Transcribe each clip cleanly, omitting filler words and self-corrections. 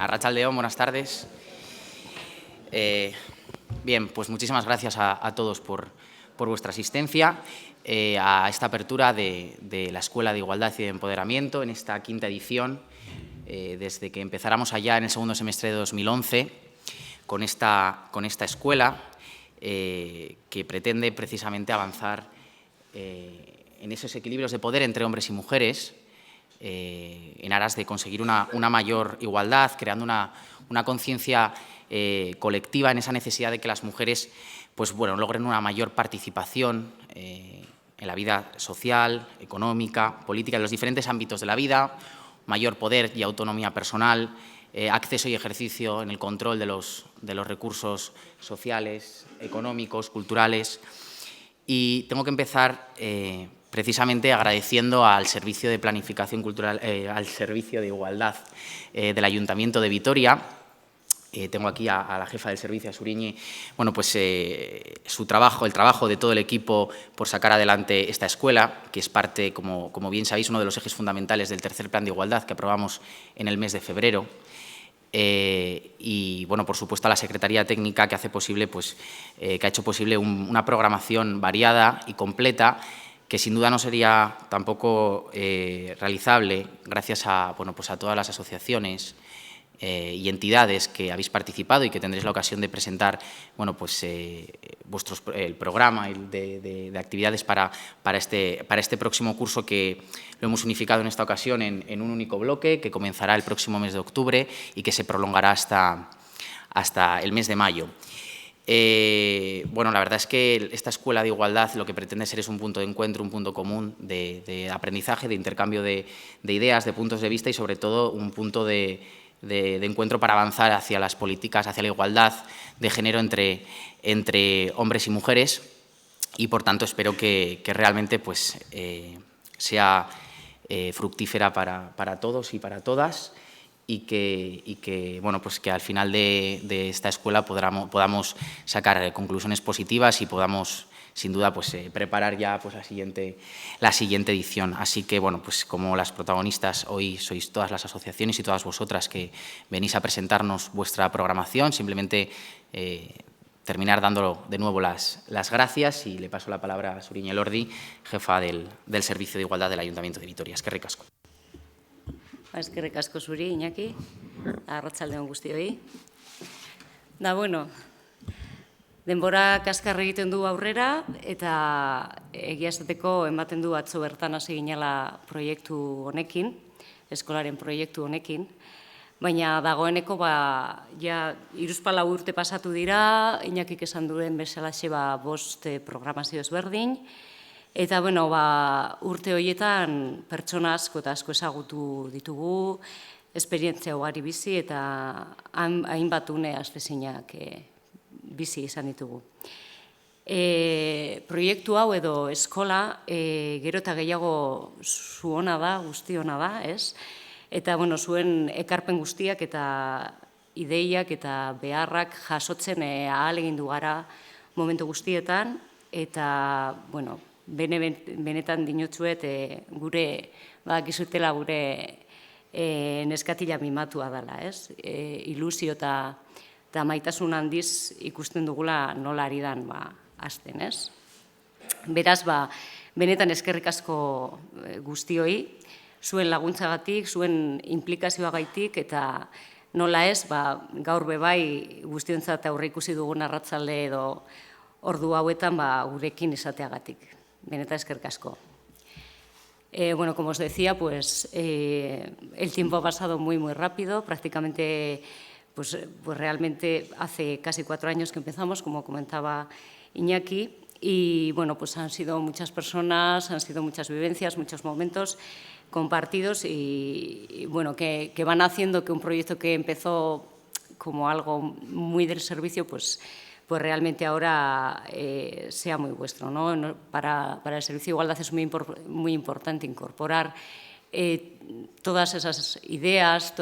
Arratsaldeon, buenas tardes. Bien, pues muchísimas gracias a todos por vuestra asistencia a esta apertura de la Escuela de Igualdad y de Empoderamiento en esta quinta edición, desde que empezáramos allá en el segundo semestre de 2011 con esta escuela que pretende precisamente avanzar en esos equilibrios de poder entre hombres y mujeres, en aras de conseguir una mayor igualdad, creando una conciencia colectiva en esa necesidad de que las mujeres logren una mayor participación en la vida social, económica, política, en los diferentes ámbitos de la vida, mayor poder y autonomía personal, acceso y ejercicio en el control de los recursos sociales, económicos, culturales. Y tengo que empezar precisamente agradeciendo al Servicio de Planificación Cultural, al Servicio de Igualdad del Ayuntamiento de Vitoria. Tengo aquí a la jefa del servicio, a Suriñi, su trabajo, el trabajo de todo el equipo por sacar adelante esta escuela, que es parte, como bien sabéis, uno de los ejes fundamentales del tercer plan de igualdad que aprobamos en el mes de febrero. Y, por supuesto, a la Secretaría Técnica que hace posible, que ha hecho posible una programación variada y completa, que sin duda no sería tampoco realizable gracias a todas las asociaciones y entidades que habéis participado y que tendréis la ocasión de presentar el programa de actividades para este próximo curso, que lo hemos unificado en esta ocasión en un único bloque que comenzará el próximo mes de octubre y que se prolongará hasta el mes de mayo. La verdad es que esta Escuela de Igualdad lo que pretende ser es un punto de encuentro, un punto común de aprendizaje, de intercambio de ideas, de puntos de vista y, sobre todo, un punto de encuentro para avanzar hacia las políticas, hacia la igualdad de género entre hombres y mujeres. Y, por tanto, espero que realmente sea fructífera para todos y para todas, y que al final de esta escuela podamos sacar conclusiones positivas y podamos, sin duda, preparar ya la siguiente edición. Así que, como las protagonistas hoy sois todas las asociaciones y todas vosotras que venís a presentarnos vuestra programación, simplemente terminar dando de nuevo las gracias, y le paso la palabra a Suriñi Elordi, jefa del Servicio de Igualdad del Ayuntamiento de Vitoria. Eskerrik asko. Eskerrik asko zuri, Iñaki, arratsaldeon guztioi. Denbora kaskar egiten du aurrera, eta egia esateko ematen du atzo bertan hasi ginela proiektu honekin, eskolaren proiektu honekin, baina dagoeneko hiruzpalau urte pasatu dira, Iñakik esan duen bezalaxe 5 programazio ezberdin, eta urte horietan pertsona asko eta asko ezagutu ditugu, esperientzia ugari bizi eta hainbat une aspezinak bizi izan ditugu. Proiektu hau edo eskola gero eta gehiago zuona da, guztiona da, ez? Eta zuen ekarpen guztiak eta ideiak eta beharrak jasotzen ahalegindu gara momentu guztietan, eta benetan dinotzuet gure, badakizutela gure neskatila mimatua dela, ez? Ilusio eta maitasun handiz ikusten dugula nola ari dan hasten, ez? Beraz, benetan eskerrik asko guztioi, zuen laguntzagatik, zuen inplikazioagaitik, eta nola ez, gaur bebai guztiontzat aurreikusi dugun arratsalde edo ordu hauetan gurekin izateagatik. Benetan eskerrik asko. Como os decía, el tiempo ha pasado muy, muy rápido. Prácticamente, realmente hace casi 4 años que empezamos, como comentaba Iñaki, y han sido muchas personas, han sido muchas vivencias, muchos momentos compartidos y que van haciendo que un proyecto que empezó como algo muy del servicio, realmente ahora sea muy vuestro, ¿no? Para el Servicio de Igualdad es muy importante incorporar todas esas ideas,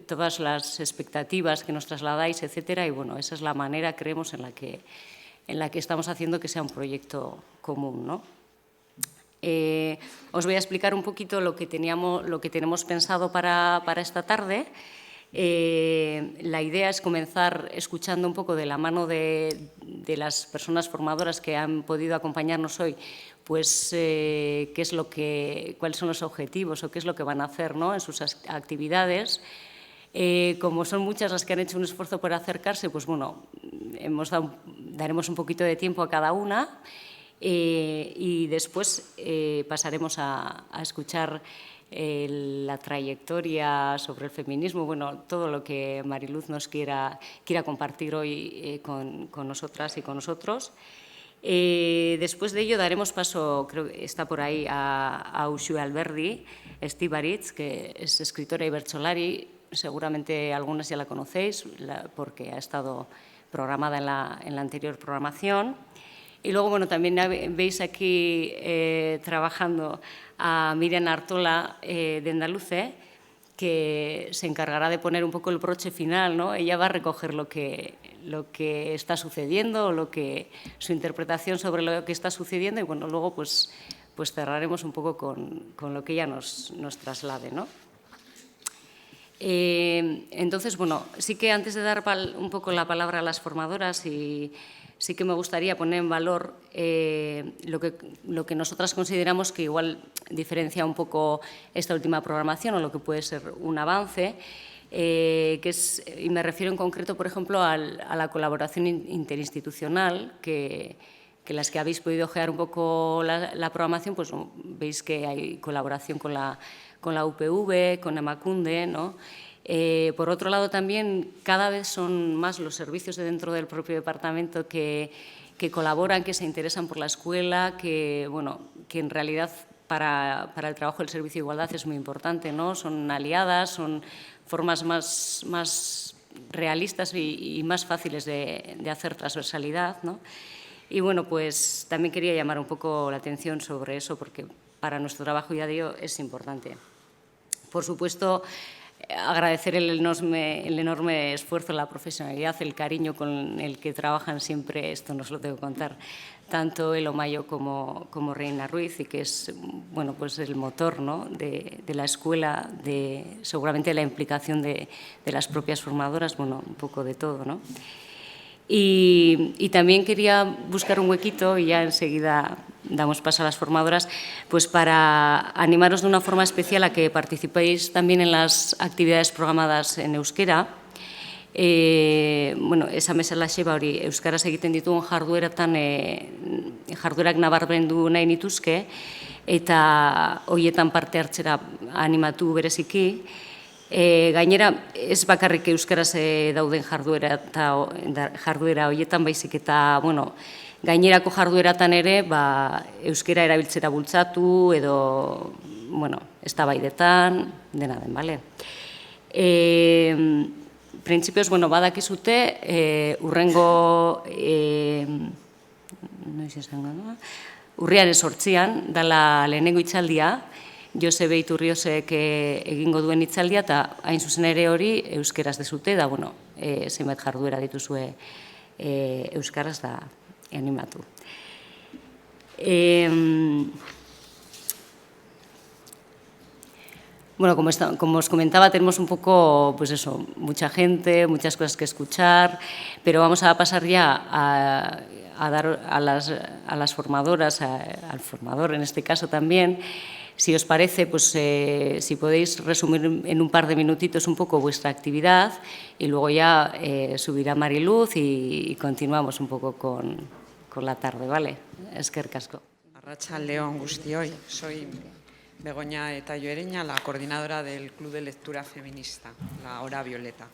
todas las expectativas que nos trasladáis, etcétera, y esa es la manera, creemos, en la que estamos haciendo que sea un proyecto común, ¿no? Os voy a explicar un poquito lo que tenemos pensado para esta tarde. La idea es comenzar escuchando un poco de la mano de las personas formadoras que han podido acompañarnos hoy, pues cuáles son los objetivos o qué es lo que van a hacer, ¿no?, en sus actividades. Como son muchas las que han hecho un esfuerzo por acercarse, pues bueno, daremos un poquito de tiempo a cada una y después pasaremos a escuchar la trayectoria sobre el feminismo, bueno, todo lo que Mariluz nos quiera compartir hoy con nosotras y con nosotros. Después de ello daremos paso, creo que está por ahí, a Uxue Alberdi Estíbariz, que es escritora y bertsolari. Seguramente algunas ya la conocéis porque ha estado programada en la anterior programación. Y luego, bueno, también veis aquí trabajando a Miriam Artola de Andaluce, que se encargará de poner un poco el broche final, ¿no? Ella va a recoger lo que está sucediendo, su interpretación sobre lo que está sucediendo y, bueno, luego pues cerraremos un poco con lo que ella nos traslade, ¿no? Entonces, bueno, sí que antes de dar un poco la palabra a las formadoras, y sí que me gustaría poner en valor lo que nosotras consideramos que igual diferencia un poco esta última programación o lo que puede ser un avance, y me refiero en concreto, por ejemplo, a la colaboración interinstitucional, que las que habéis podido ojear un poco la programación, pues veis que hay colaboración con la UPV, con Emakunde, ¿no? Por otro lado, también cada vez son más los servicios de dentro del propio departamento que colaboran, que se interesan por la escuela, que en realidad para el trabajo del Servicio de Igualdad es muy importante, ¿no? Son aliadas, son formas más realistas y más fáciles de hacer transversalidad, ¿no? Y bueno, pues también quería llamar un poco la atención sobre eso, porque para nuestro trabajo diario es importante. Por supuesto, agradecer el enorme esfuerzo, la profesionalidad, el cariño con el que trabajan siempre, esto nos lo tengo que contar, tanto Elo Mayo como Reina Ruiz, y que es, bueno, pues el motor, ¿no?, de la escuela, seguramente la implicación de las propias formadoras, bueno, un poco de todo, ¿no? Y también quería buscar un huequito, y ya enseguida damos paso a las formadoras, pues para animaros de una forma especial a que participéis también en las actividades programadas en euskera. Bueno, esan bezala xeba hori, euskaraz egiten ditugun jarduerak nabarmendu nahi nituzke, eta horietan parte hartzera animatu bereziki. Gainera, ez bakarrik euskaraz dauden jarduera horietan, baizik eta, bueno, gainerako jardueratan ere, euskara erabiltzera bultzatu edo, bueno, eztabaidetan, dena den, bale? Printzipioz, bueno, badakizute, urriaren 8an, dala lehenengo hitzaldia, Josebe Iturriozek egingo duen hitzaldia, eta hain zuzen ere hori euskeraz dezute, da, bueno, zenbait jarduera dituzue euskaraz da animatu. Bueno, como os comentaba, tenemos un poco, pues eso, mucha gente, muchas cosas que escuchar, pero vamos a pasar ya a dar a las formadoras, al formador en este caso también. Si os parece, pues si podéis resumir en un par de minutitos un poco vuestra actividad, y luego ya subirá Mariluz y continuamos un poco con la tarde, ¿vale? Eskerrik asko. Arratsaldeon guztioi, soy Begoña Etayo Ereña, la coordinadora del Club de Lectura Feminista, la Hora Violeta.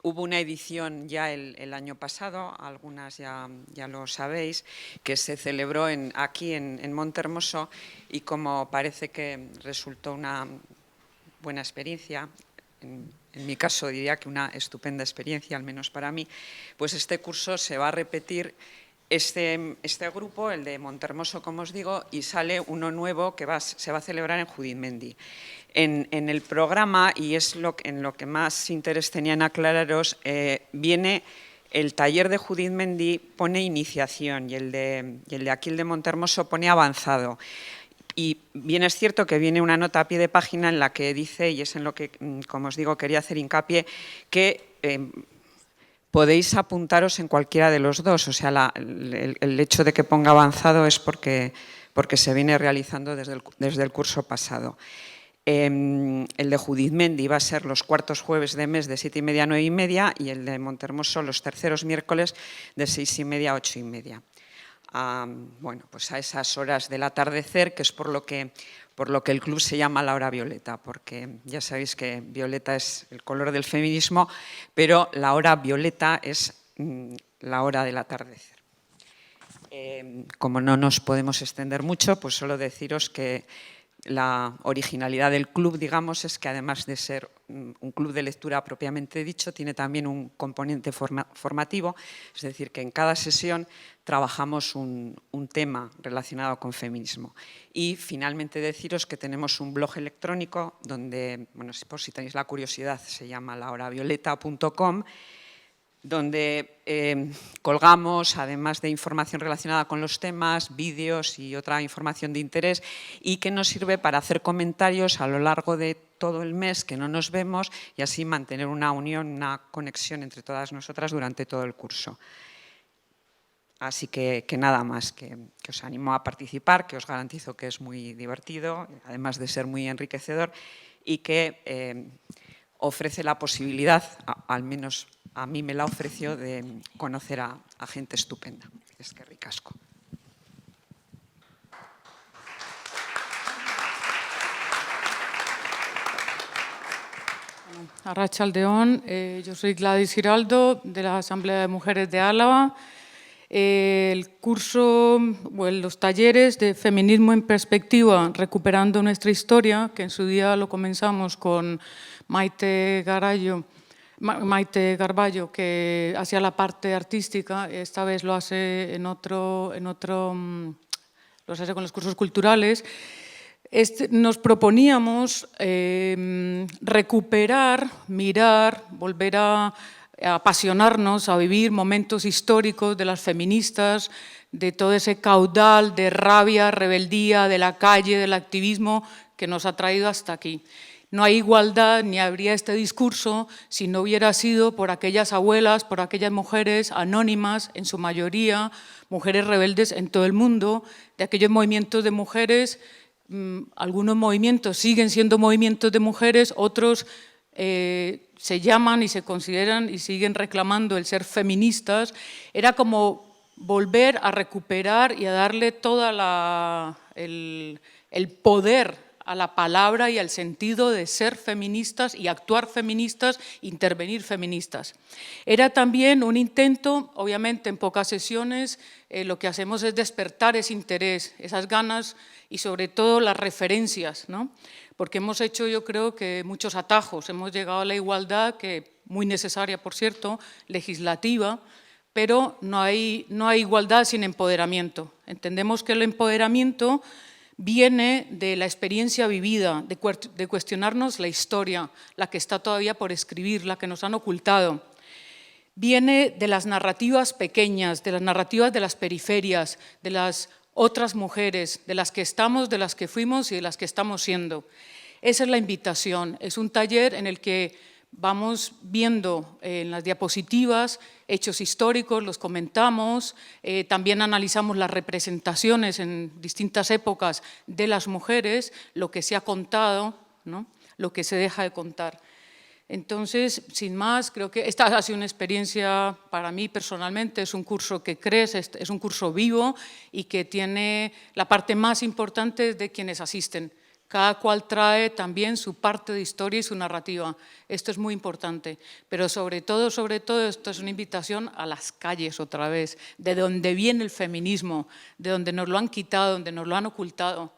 Hubo una edición ya el año pasado, algunas ya lo sabéis, que se celebró aquí en Montehermoso, y como parece que resultó una buena experiencia, en mi caso diría que una estupenda experiencia, al menos para mí, pues este curso se va a repetir. Este grupo, el de Montehermoso, como os digo, y sale uno nuevo que se va a celebrar en Judimendi. En el programa, y es en lo que más interés tenía en aclararos, viene el taller de Judimendi, pone iniciación, y el de aquí, el de Montehermoso, pone avanzado. Y bien es cierto que viene una nota a pie de página en la que dice, y es en lo que, como os digo, quería hacer hincapié, que podéis apuntaros en cualquiera de los dos. O sea, el hecho de que ponga avanzado es porque se viene realizando desde el curso pasado. El de Judith Mendi va a ser los cuartos jueves de mes de 7:30 a 9:30 y el de Montermoso los terceros miércoles de 6:30 a 8:30. Bueno, pues a esas horas del atardecer, que es por lo que el club se llama la hora violeta, porque ya sabéis que violeta es el color del feminismo, pero la hora violeta es la hora del atardecer. Como no nos podemos extender mucho, pues solo deciros que la originalidad del club, digamos, es que además de ser un club de lectura propiamente dicho, tiene también un componente formativo, es decir, que en cada sesión trabajamos un tema relacionado con feminismo. Y finalmente deciros que tenemos un blog electrónico donde, bueno, por si tenéis la curiosidad, se llama lahoravioleta.com, donde colgamos, además de información relacionada con los temas, vídeos y otra información de interés, y que nos sirve para hacer comentarios a lo largo de todo el mes que no nos vemos y así mantener una unión, una conexión entre todas nosotras durante todo el curso. Así que nada más, que os animo a participar, que os garantizo que es muy divertido, además de ser muy enriquecedor, y que ofrece la posibilidad, al menos a mí me la ofreció, de conocer a gente estupenda. Eskerrik asko. Arratsaldeon, yo soy Gladys Giraldo, de la Asamblea de Mujeres de Álava. El curso, los talleres de Feminismo en Perspectiva, Recuperando Nuestra Historia, que en su día lo comenzamos con Maite Garballo, que hacía la parte artística, esta vez lo hace los hace con los cursos culturales. Nos proponíamos recuperar, mirar, volver a apasionarnos, a vivir momentos históricos de las feministas, de todo ese caudal de rabia, rebeldía, de la calle, del activismo que nos ha traído hasta aquí. No hay igualdad ni habría este discurso si no hubiera sido por aquellas abuelas, por aquellas mujeres anónimas, en su mayoría, mujeres rebeldes en todo el mundo, de aquellos movimientos de mujeres. Algunos movimientos siguen siendo movimientos de mujeres, otros se llaman y se consideran y siguen reclamando el ser feministas. Era como volver a recuperar y a darle todo el poder a la palabra y al sentido de ser feministas y actuar feministas, intervenir feministas. Era también un intento, obviamente en pocas sesiones, lo que hacemos es despertar ese interés, esas ganas y sobre todo las referencias, ¿no? Porque hemos hecho, yo creo que muchos atajos, hemos llegado a la igualdad, que muy necesaria, por cierto, legislativa, pero no hay igualdad sin empoderamiento. Entendemos que el empoderamiento viene de la experiencia vivida, de cuestionarnos la historia, la que está todavía por escribir, la que nos han ocultado. Viene de las narrativas pequeñas, de las narrativas de las periferias, de las otras mujeres, de las que estamos, de las que fuimos y de las que estamos siendo. Esa es la invitación, es un taller en el que vamos viendo en las diapositivas hechos históricos, los comentamos, también analizamos las representaciones en distintas épocas de las mujeres, lo que se ha contado, ¿no? Lo que se deja de contar. Entonces, sin más, creo que esta ha sido una experiencia para mí personalmente, es un curso que crece, es un curso vivo y que tiene la parte más importante de quienes asisten. Cada cual trae también su parte de historia y su narrativa. Esto es muy importante, pero sobre todo, esto es una invitación a las calles otra vez, de donde viene el feminismo, de donde nos lo han quitado, donde nos lo han ocultado.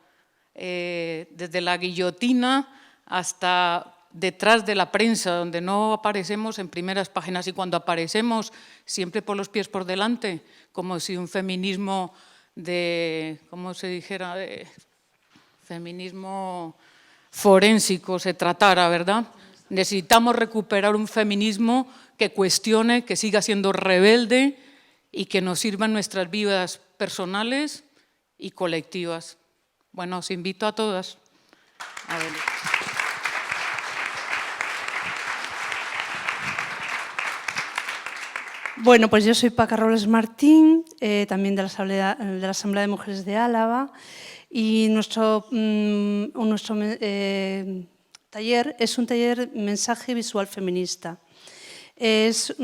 Desde la guillotina hasta detrás de la prensa, donde no aparecemos en primeras páginas y cuando aparecemos siempre por los pies por delante, como si un feminismo de, ¿cómo se dijera?, de feminismo forénsico se tratara, ¿verdad? Necesitamos recuperar un feminismo que cuestione, que siga siendo rebelde y que nos sirva en nuestras vidas personales y colectivas. Bueno, os invito a todas a venir. Bueno, pues yo soy Paca Robles Martín, también de la Asamblea de Mujeres de Álava, y nuestro taller es un taller mensaje visual feminista. Se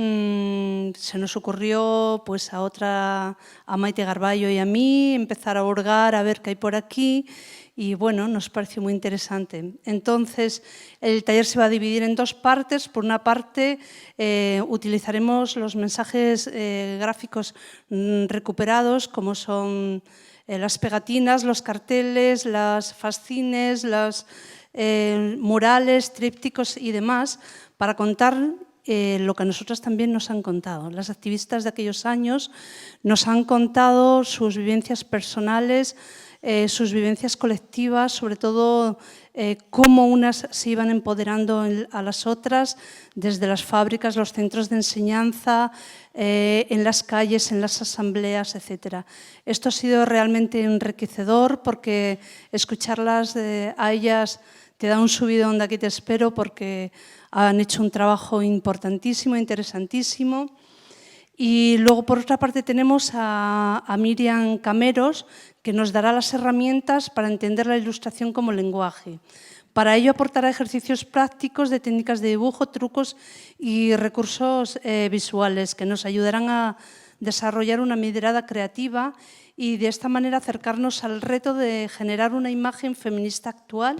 nos ocurrió pues a Maite Garballo y a mí empezar a hurgar, a ver qué hay por aquí, y bueno, nos pareció muy interesante. Entonces, el taller se va a dividir en dos partes. Por una parte, utilizaremos los mensajes gráficos recuperados, como son las pegatinas, los carteles, las fascines, los murales, trípticos y demás, para contar lo que a nosotras también nos han contado. Las activistas de aquellos años nos han contado sus vivencias personales, sus vivencias colectivas, sobre todo cómo unas se iban empoderando a las otras desde las fábricas, los centros de enseñanza, en las calles, en las asambleas, etc. Esto ha sido realmente enriquecedor porque escucharlas a ellas te da un subidón de aquí te espero, porque han hecho un trabajo importantísimo, interesantísimo. Y luego, por otra parte, tenemos a Miriam Cameros, que nos dará las herramientas para entender la ilustración como lenguaje. Para ello aportará ejercicios prácticos de técnicas de dibujo, trucos y recursos visuales que nos ayudarán a desarrollar una mirada creativa y de esta manera acercarnos al reto de generar una imagen feminista actual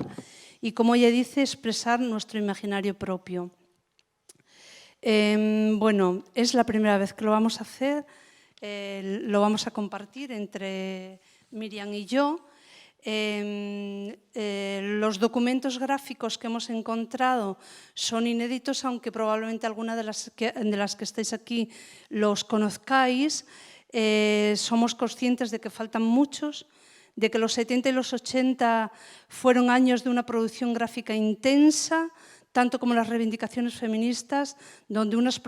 y, como ella dice, expresar nuestro imaginario propio. Bueno, es la primera vez que lo vamos a hacer, lo vamos a compartir entre Miriam y yo. Los documentos gráficos que hemos encontrado son inéditos, aunque probablemente alguna de las que estáis aquí los conozcáis. Somos conscientes de que faltan muchos, de que los 70 y los 80 fueron años de una producción gráfica intensa, tanto como las reivindicaciones feministas, donde las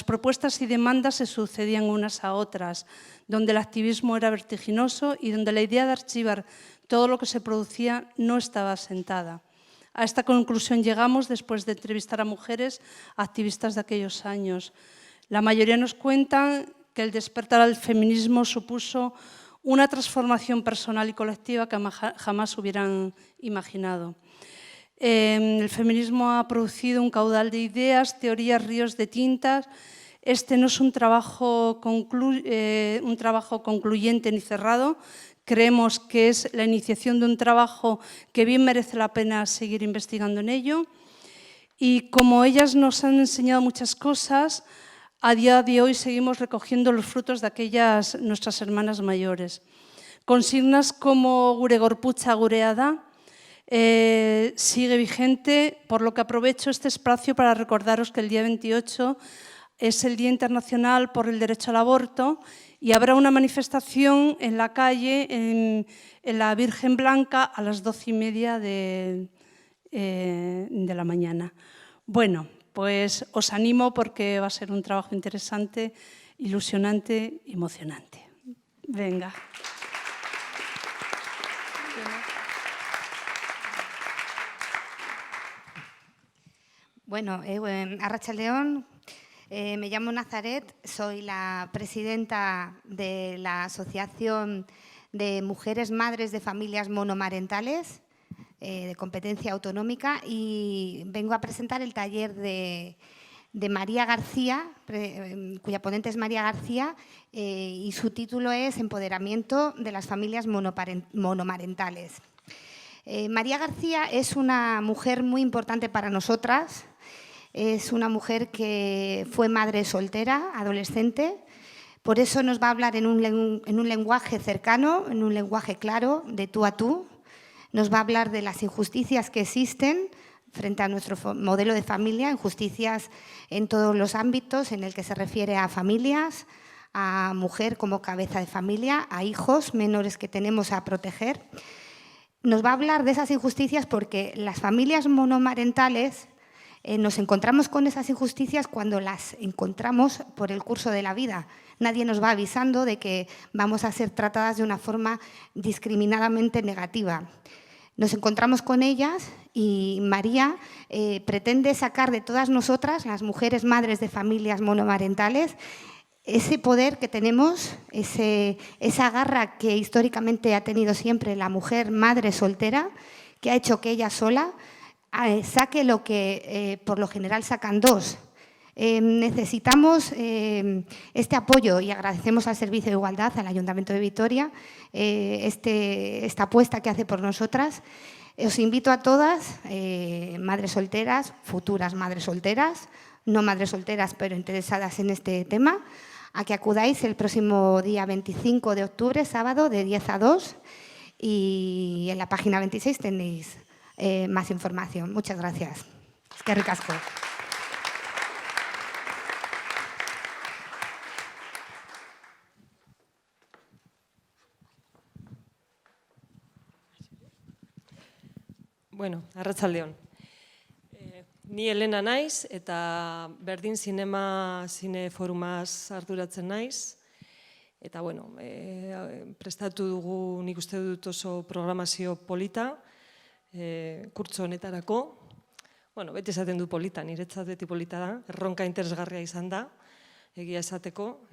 propuestas y demandas se sucedían unas a otras, donde el activismo era vertiginoso y donde la idea de archivar todo lo que se producía no estaba asentada. A esta conclusión llegamos después de entrevistar a mujeres activistas de aquellos años. La mayoría nos cuentan que el despertar al feminismo supuso una transformación personal y colectiva que jamás hubieran imaginado. El feminismo ha producido un caudal de ideas, teorías, ríos de tintas. Este no es un trabajo concluyente ni cerrado. Creemos que es la iniciación de un trabajo que bien merece la pena seguir investigando en ello. Y como ellas nos han enseñado muchas cosas, a día de hoy seguimos recogiendo los frutos de aquellas nuestras hermanas mayores. Consignas como gure gorputza gurea da sigue vigente, por lo que aprovecho este espacio para recordaros que el día 28 es el Día Internacional por el Derecho al Aborto y habrá una manifestación en la calle, en la Virgen Blanca, a las 12:30 de la mañana. Bueno, pues os animo porque va a ser un trabajo interesante, ilusionante y emocionante. Venga. Bueno, arratsaldeon, me llamo Nazaret, soy la presidenta de la Asociación de Mujeres Madres de Familias Monomarentales, de competencia autonómica, y vengo a presentar el taller de María García, cuya ponente es María García, y su título es Empoderamiento de las familias monomarentales. María García es una mujer muy importante para nosotras. Es una mujer que fue madre soltera, adolescente, por eso nos va a hablar en un lenguaje cercano, en un lenguaje claro, de tú a tú. Nos va a hablar de las injusticias que existen frente a nuestro modelo de familia, injusticias en todos los ámbitos en el que se refiere a familias, a mujer como cabeza de familia, a hijos menores que tenemos a proteger. Nos va a hablar de esas injusticias porque las familias monomarentales Nos encontramos con esas injusticias cuando las encontramos por el curso de la vida. Nadie nos va avisando de que vamos a ser tratadas de una forma discriminadamente negativa. Nos encontramos con ellas y María pretende sacar de todas nosotras, las mujeres madres de familias monomarentales, ese poder que tenemos, esa garra que históricamente ha tenido siempre la mujer madre soltera, que ha hecho que ella sola saque lo que por lo general sacan dos. Necesitamos este apoyo y agradecemos al Servicio de Igualdad, al Ayuntamiento de Vitoria, esta apuesta que hace por nosotras. Os invito a todas, madres solteras, futuras madres solteras, no madres solteras pero interesadas en este tema, a que acudáis el próximo día 25 de octubre, sábado, de 10 a 2, y en la página 26 tenéis más información. Muchas gracias. Eskerrik asko. Bueno, arratsaldeon. Ni Elena naiz eta Berdin Zineforumaz arduratzen naiz. Eta, bueno, prestatu dugu nik uste dut oso programazio polita, kurtso honetarako. Bueno, beti esaten du polita, niretzat beti polita da, erronka interesgarria izan da, egia esateko.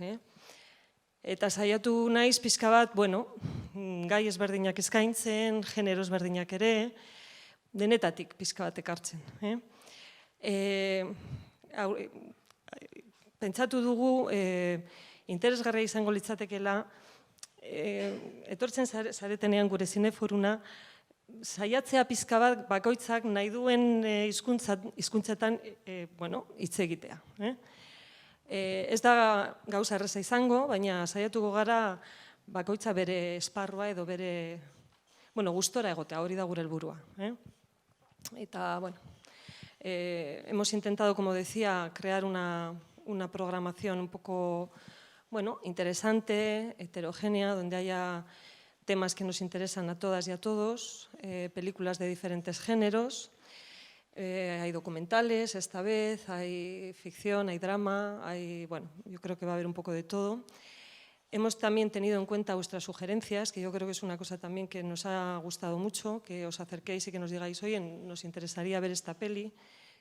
Eta saiatu naiz pixka bat, bueno, gai ezberdinak eskaintzen, genero ezberdinak ere, denetatik pixka bat ekartzen. Pentsatu dugu, interesgarria izango litzatekeela, etortzen zaretenean gure zineforuna, saiatzea pixka bat bakoitzak nahi duen hizkuntzetan hitz egitea. Ez da gauza erraza izango, baina saiatuko gara bakoitza bere esparrua edo bere gustora egotea, hori da gure helburua. Eta, bueno, hemos intentado, como decía, crear una programación un poco interesante, heterogénea, donde haya temas que nos interesan a todas y a todos, películas de diferentes géneros, hay documentales esta vez, hay ficción, hay drama, yo creo que va a haber un poco de todo. Hemos también tenido en cuenta vuestras sugerencias, que yo creo que es una cosa también que nos ha gustado mucho, que os acerquéis y que nos digáis, oye, nos interesaría ver esta peli,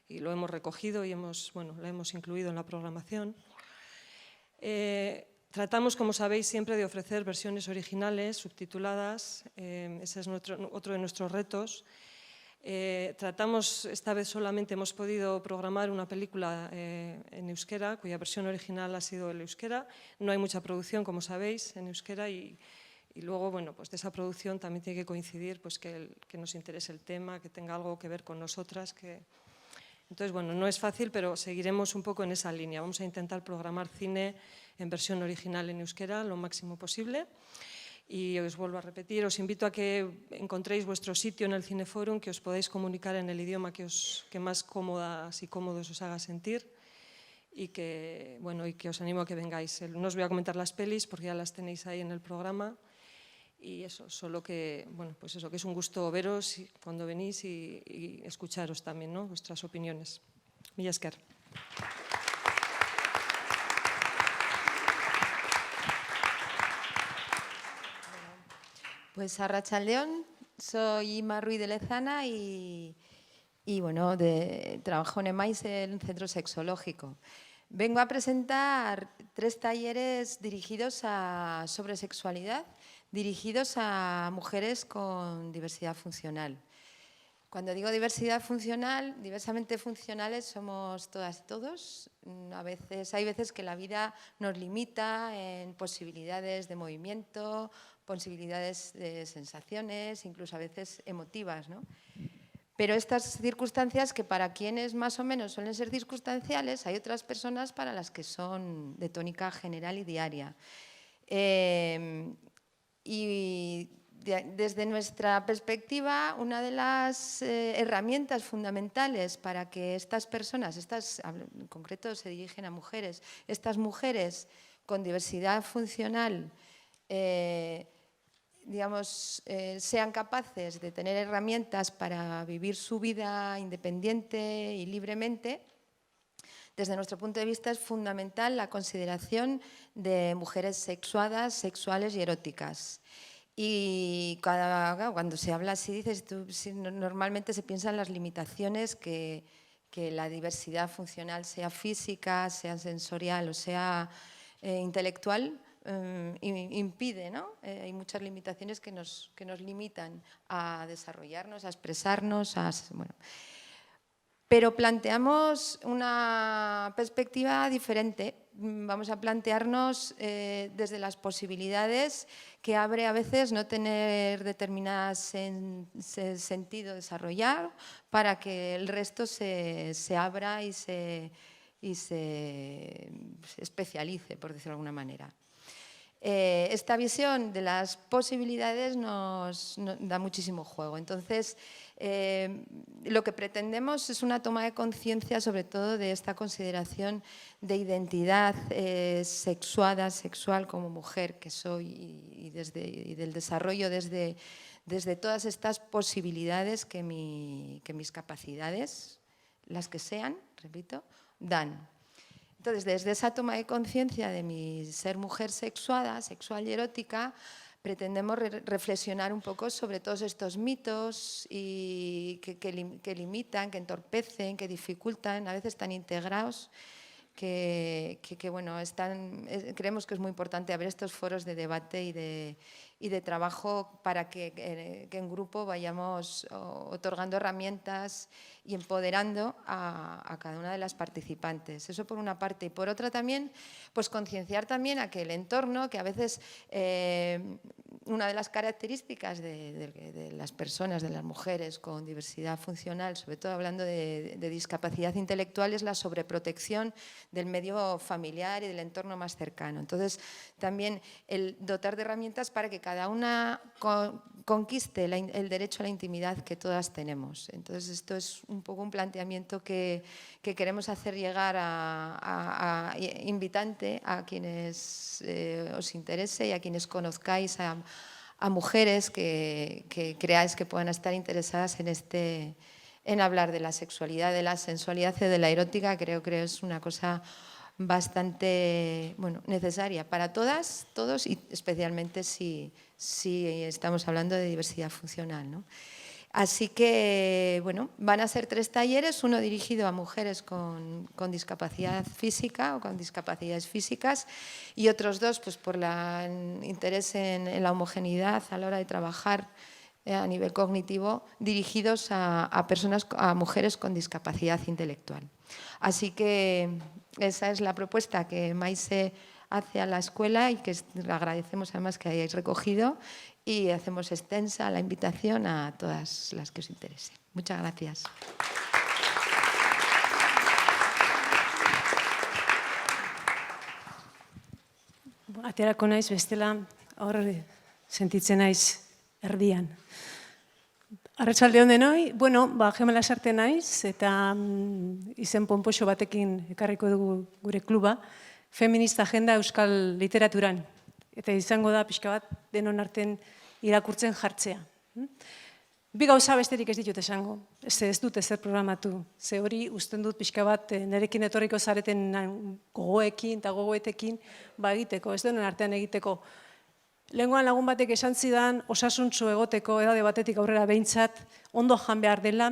y lo hemos recogido y la hemos incluido en la programación. Tratamos, como sabéis, siempre de ofrecer versiones originales, subtituladas, ese es otro de nuestros retos. Tratamos, esta vez solamente hemos podido programar una película en euskera, cuya versión original ha sido el euskera. No hay mucha producción, como sabéis, en euskera y luego, pues de esa producción también tiene que coincidir que nos interese el tema, que tenga algo que ver con nosotras. Entonces, no es fácil, pero seguiremos un poco en esa línea. Vamos a intentar programar cine en versión original en euskera lo máximo posible. Y os vuelvo a repetir, os invito a que encontréis vuestro sitio en el Cineforum, que os podáis comunicar en el idioma que más cómodas y cómodos os haga sentir y que os animo a que vengáis. No os voy a comentar las pelis porque ya las tenéis ahí en el programa y eso, solo que, que es un gusto veros cuando venís y escucharos también, ¿no? Vuestras opiniones. Mila esker. Pues arratsaldeon, soy Ima Ruiz de Lezana y trabajo en EMAIS, en Centro Sexológico. Vengo a presentar 3 talleres dirigidos a sobresexualidad, dirigidos a mujeres con diversidad funcional. Cuando digo diversidad funcional, diversamente funcionales somos todas y todos. Hay veces que la vida nos limita en posibilidades de movimiento, posibilidades de sensaciones, incluso a veces emotivas, ¿no? Pero estas circunstancias, que para quienes más o menos suelen ser circunstanciales, hay otras personas para las que son de tónica general y diaria. Y desde nuestra perspectiva, una de las herramientas fundamentales para que estas personas, en concreto se dirigen a mujeres, estas mujeres con diversidad funcional digamos, sean capaces de tener herramientas para vivir su vida independiente y libremente, desde nuestro punto de vista es fundamental la consideración de mujeres sexuadas, sexuales y eróticas. Y cuando se habla así, normalmente se piensa en las limitaciones que la diversidad funcional, sea física, sea sensorial o sea intelectual, impide, ¿no? Hay muchas limitaciones que nos limitan a desarrollarnos, a expresarnos, bueno. Pero planteamos una perspectiva diferente. Vamos a plantearnos desde las posibilidades que abre a veces no tener determinadas sentido desarrollar para que el resto se abra y se especialice, por decirlo de alguna manera. Esta visión de las posibilidades nos da muchísimo juego. Entonces, lo que pretendemos es una toma de conciencia sobre todo de esta consideración de identidad sexuada, sexual como mujer que soy y del desarrollo desde todas estas posibilidades que mis capacidades, las que sean, repito, dan. Entonces, desde esa toma de conciencia de mi ser mujer sexuada, sexual y erótica, pretendemos reflexionar un poco sobre todos estos mitos y que limitan, que entorpecen, que dificultan, a veces tan integrados, que bueno, creemos que es muy importante abrir estos foros de debate y de trabajo para que en grupo vayamos otorgando herramientas y empoderando a cada una de las participantes. Eso por una parte. Y por otra también, pues concienciar también a que el entorno, que a veces una de las características de las personas, de las mujeres con diversidad funcional, sobre todo hablando de discapacidad intelectual, es la sobreprotección del medio familiar y del entorno más cercano. Entonces, también el dotar de herramientas para que cada una conquiste el derecho a la intimidad que todas tenemos. Entonces, esto es un poco un planteamiento que queremos hacer llegar invitante a quienes os interese y a quienes conozcáis a mujeres que creáis que puedan estar interesadas en hablar de la sexualidad, de la sensualidad y de la erótica. Creo que es una cosa bastante necesaria para todas, todos y especialmente si estamos hablando de diversidad funcional, ¿no? Así que, bueno, van a ser 3 talleres, uno dirigido a mujeres con discapacidad física o con discapacidades físicas y otros 2 pues, por el interés en la homogeneidad a la hora de trabajar a nivel cognitivo, dirigidos a mujeres con discapacidad intelectual. Así que esa es la propuesta que Maise hace a la escuela y que agradecemos además que hayáis recogido y hacemos extensa la invitación a todas las que os interese. Muchas gracias. Aterako naiz bestela hor sentitzen naiz erdian. Arratsalde on denoi, Gemela Lasarte naiz eta izen ponpoxo batekin ekarriko dugu gure kluba, Feminista Agenda Euskal Literaturan. Eta izango da pixka bat denon artean irakurtzen jartzea. Bi gauza besterik ez ditut esango, ez dut ezer programatu. Ze hori usten dut pixka bat nerekin etorriko zareten gogoekin eta gogoetekin egiteko, ez denon artean egiteko. Lehengoan lagun batek esan zidan osasuntsu egoteko edade batetik aurrera behintzat ondo jan behar dela,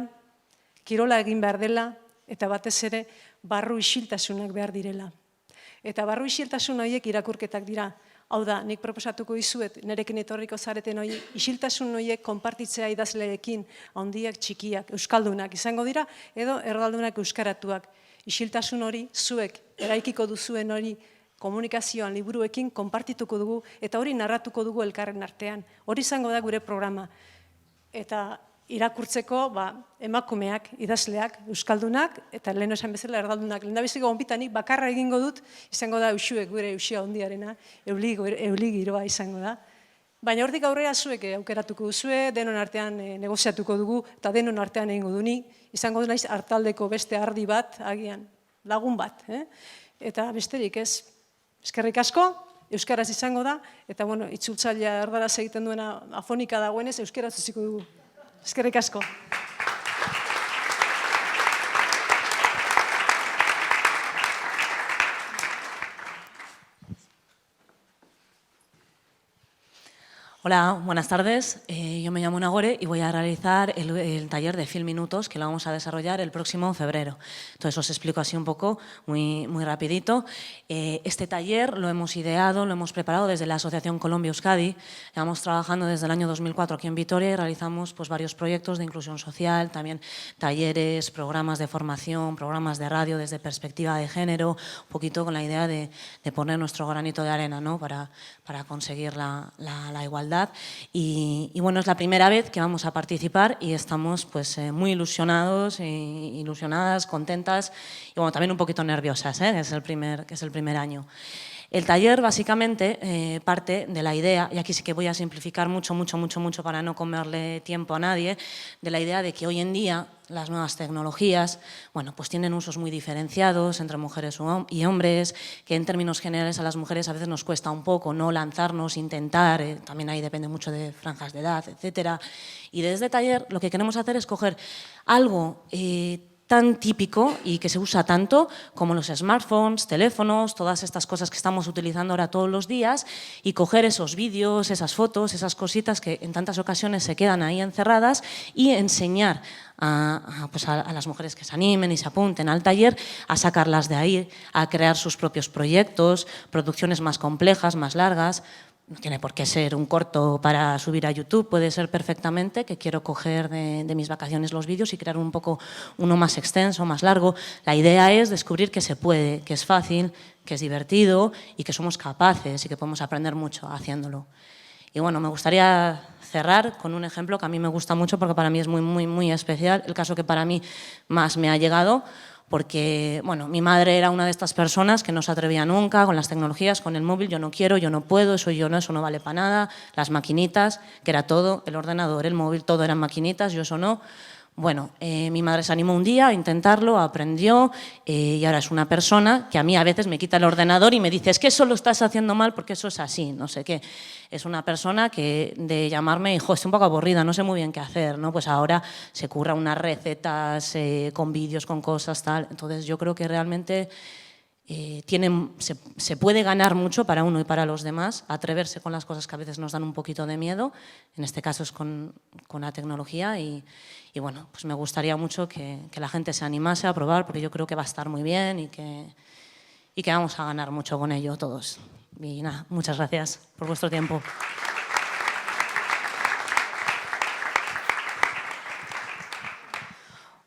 kirola egin behar dela eta batez ere barru isiltasunak behar direla. Eta barru isiltasun horiek irakurketak dira. Hau da, nik proposatuko dizuet nerekin etorriko zareten hori isiltasun horiek konpartitzea idazleekin, handiak, txikiak, euskaldunak izango dira edo erdaldunak euskaratuak. Isiltasun hori zuek eraikiko duzuen hori komunikazioan liburuekin konpartituko dugu eta hori narratuko dugu elkarren artean. Hori izango da gure programa. Eta irakurtzeko emakumeak, idazleak, euskaldunak eta lehen esan bezala erdaldunak. Lehendabiziko gonbitanik bakarra egingo dut, izango da eusuek gure eusia hondiarena, euli giroa izango da. Baina hortik aurrera zuek aukeratuko duzue, denon artean negoziatuko dugu eta denon artean egingo duni, izango du naiz hartaldeko beste ardi bat, agian lagun bat. Eta besterik ez, eskerrik asko euskaraz izango da, eta bueno, itzultzailea erdaraz egiten duena afonika dagoenez, euskaraz iziko dugu. Eskerrik asko. Hola, buenas tardes. Yo me llamo Nagore y voy a realizar el taller de Film Minutos que lo vamos a desarrollar el próximo febrero. Entonces os explico así un poco, muy rapidito. Este taller lo hemos ideado, lo hemos preparado desde la Asociación Colombia Euskadi. Llevamos trabajando desde el año 2004 aquí en Vitoria y realizamos pues, varios proyectos de inclusión social, también talleres, programas de formación, programas de radio desde perspectiva de género, un poquito con la idea de poner nuestro granito de arena, ¿no? para conseguir la igualdad. Y bueno, es la primera vez que vamos a participar y estamos pues muy ilusionados, ilusionadas, contentas y bueno, también un poquito nerviosas, que es el primer año. El taller básicamente parte de la idea, y aquí sí que voy a simplificar mucho para no comerle tiempo a nadie, de la idea de que hoy en día las nuevas tecnologías, bueno, pues tienen usos muy diferenciados entre mujeres y hombres, que en términos generales a las mujeres a veces nos cuesta un poco no lanzarnos, intentar, también ahí depende mucho de franjas de edad, etcétera. Y desde el taller lo que queremos hacer es coger algo tan típico y que se usa tanto como los smartphones, teléfonos, todas estas cosas que estamos utilizando ahora todos los días y coger esos vídeos, esas fotos, esas cositas que en tantas ocasiones se quedan ahí encerradas y enseñar a las mujeres que se animen y se apunten al taller a sacarlas de ahí, a crear sus propios proyectos, producciones más complejas, más largas. No tiene por qué ser un corto para subir a YouTube, puede ser perfectamente que quiero coger de mis vacaciones los vídeos y crear un poco uno más extenso, más largo. La idea es descubrir que se puede, que es fácil, que es divertido y que somos capaces y que podemos aprender mucho haciéndolo. Y bueno, me gustaría cerrar con un ejemplo que a mí me gusta mucho porque para mí es muy especial, el caso que para mí más me ha llegado, porque bueno, mi madre era una de estas personas que no se atrevía nunca con las tecnologías, con el móvil, yo no quiero, yo no puedo, eso no vale para nada, las maquinitas, que era todo, el ordenador, el móvil, todo eran maquinitas, yo eso no. Bueno, mi madre se animó un día a intentarlo, aprendió y ahora es una persona que a mí a veces me quita el ordenador y me dice es que eso lo estás haciendo mal porque eso es así, no sé qué. Es una persona que de llamarme, hijo, estoy un poco aburrida, no sé muy bien qué hacer, ¿no? Pues ahora se curra unas recetas con vídeos, con cosas, tal. Entonces yo creo que realmente se puede ganar mucho para uno y para los demás, atreverse con las cosas que a veces nos dan un poquito de miedo, en este caso es con la tecnología y bueno, pues me gustaría mucho que la gente se animase a probar porque yo creo que va a estar muy bien y que vamos a ganar mucho con ello todos. Y nada, muchas gracias por vuestro tiempo.